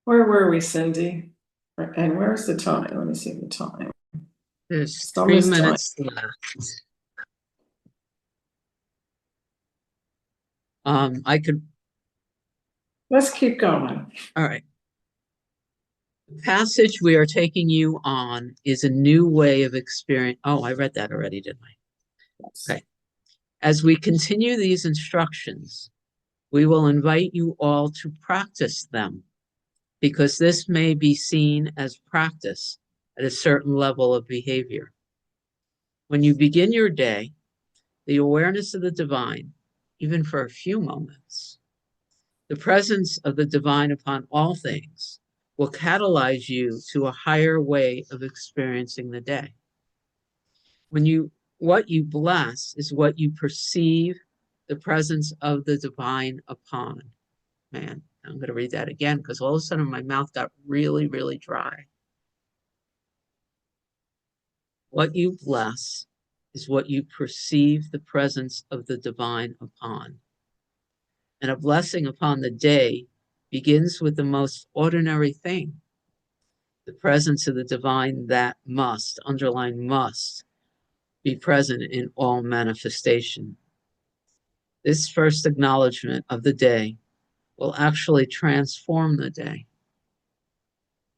Where were we, Cindy? And where's the time? Let me see the time. There's It's 3 almost time. minutes left. I could, Let's keep going. all right. The passage we are taking you on is a new way of experience. Oh, I read that already, didn't I? Okay. As we continue these instructions, we will invite you all to practice them, because this may be seen as practice at a certain level of behavior. When you begin your day, the awareness of the divine, even for a few moments, the presence of the divine upon all things, will catalyze you to a higher way of experiencing the day. What you bless is what you perceive the presence of the divine upon. Man, I'm going to read that again, because all of a sudden my mouth got really, really dry. What you bless is what you perceive the presence of the divine upon. And a blessing upon the day begins with the most ordinary thing, the presence of the divine that must, underline must, be present in all manifestation. This first acknowledgement of the day will actually transform the day.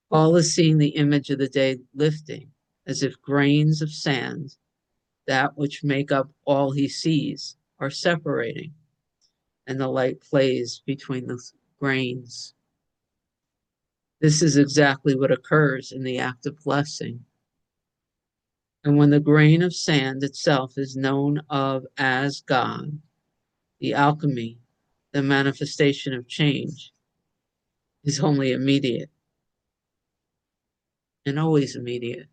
Paul is seeing the image of the day lifting, as if grains of sand, that which make up all he sees, are separating, and the light plays between the grains. This is exactly what occurs in the act of blessing. And when the grain of sand itself is known of as God, the alchemy, the manifestation of change, is only immediate and always immediate.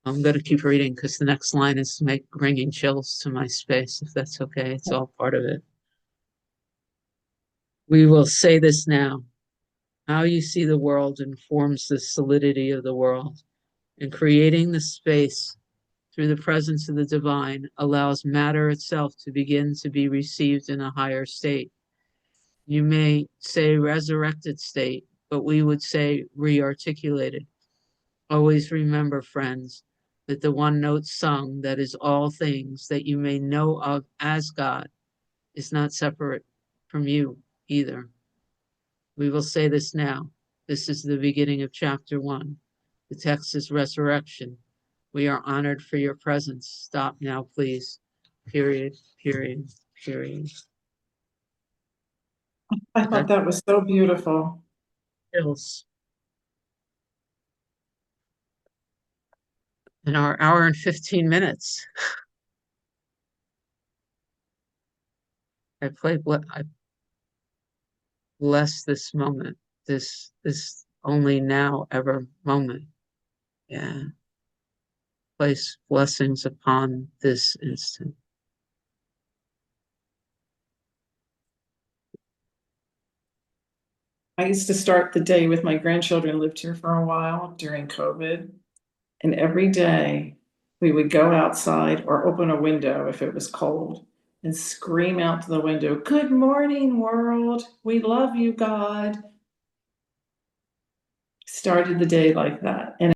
I'm going to keep reading because the next line is bringing chills to my space, if that's okay. It's all part of it. We will say this now. How you see the world informs the solidity of the world, and creating the space through the presence of the divine allows matter itself to begin to be received in a higher state. You may say resurrected state, but we would say re-articulated. Always remember, friends, that the one note sung that is all things that you may know of as God is not separate from you either. We will say this now. This is the beginning of chapter 1. The text is resurrection. We are honored for your presence. Stop now, please. period, period, period. I thought that was so beautiful. Chills. In our hour and 15 minutes. I bless this moment, this only now ever moment. Yeah. Place blessings upon this instant. I used to start the day with my grandchildren, lived here for a while during COVID. And every day we would go outside or open a window if it was cold and scream out to the window, "Good morning, world. We love you, God." Started the day like that. And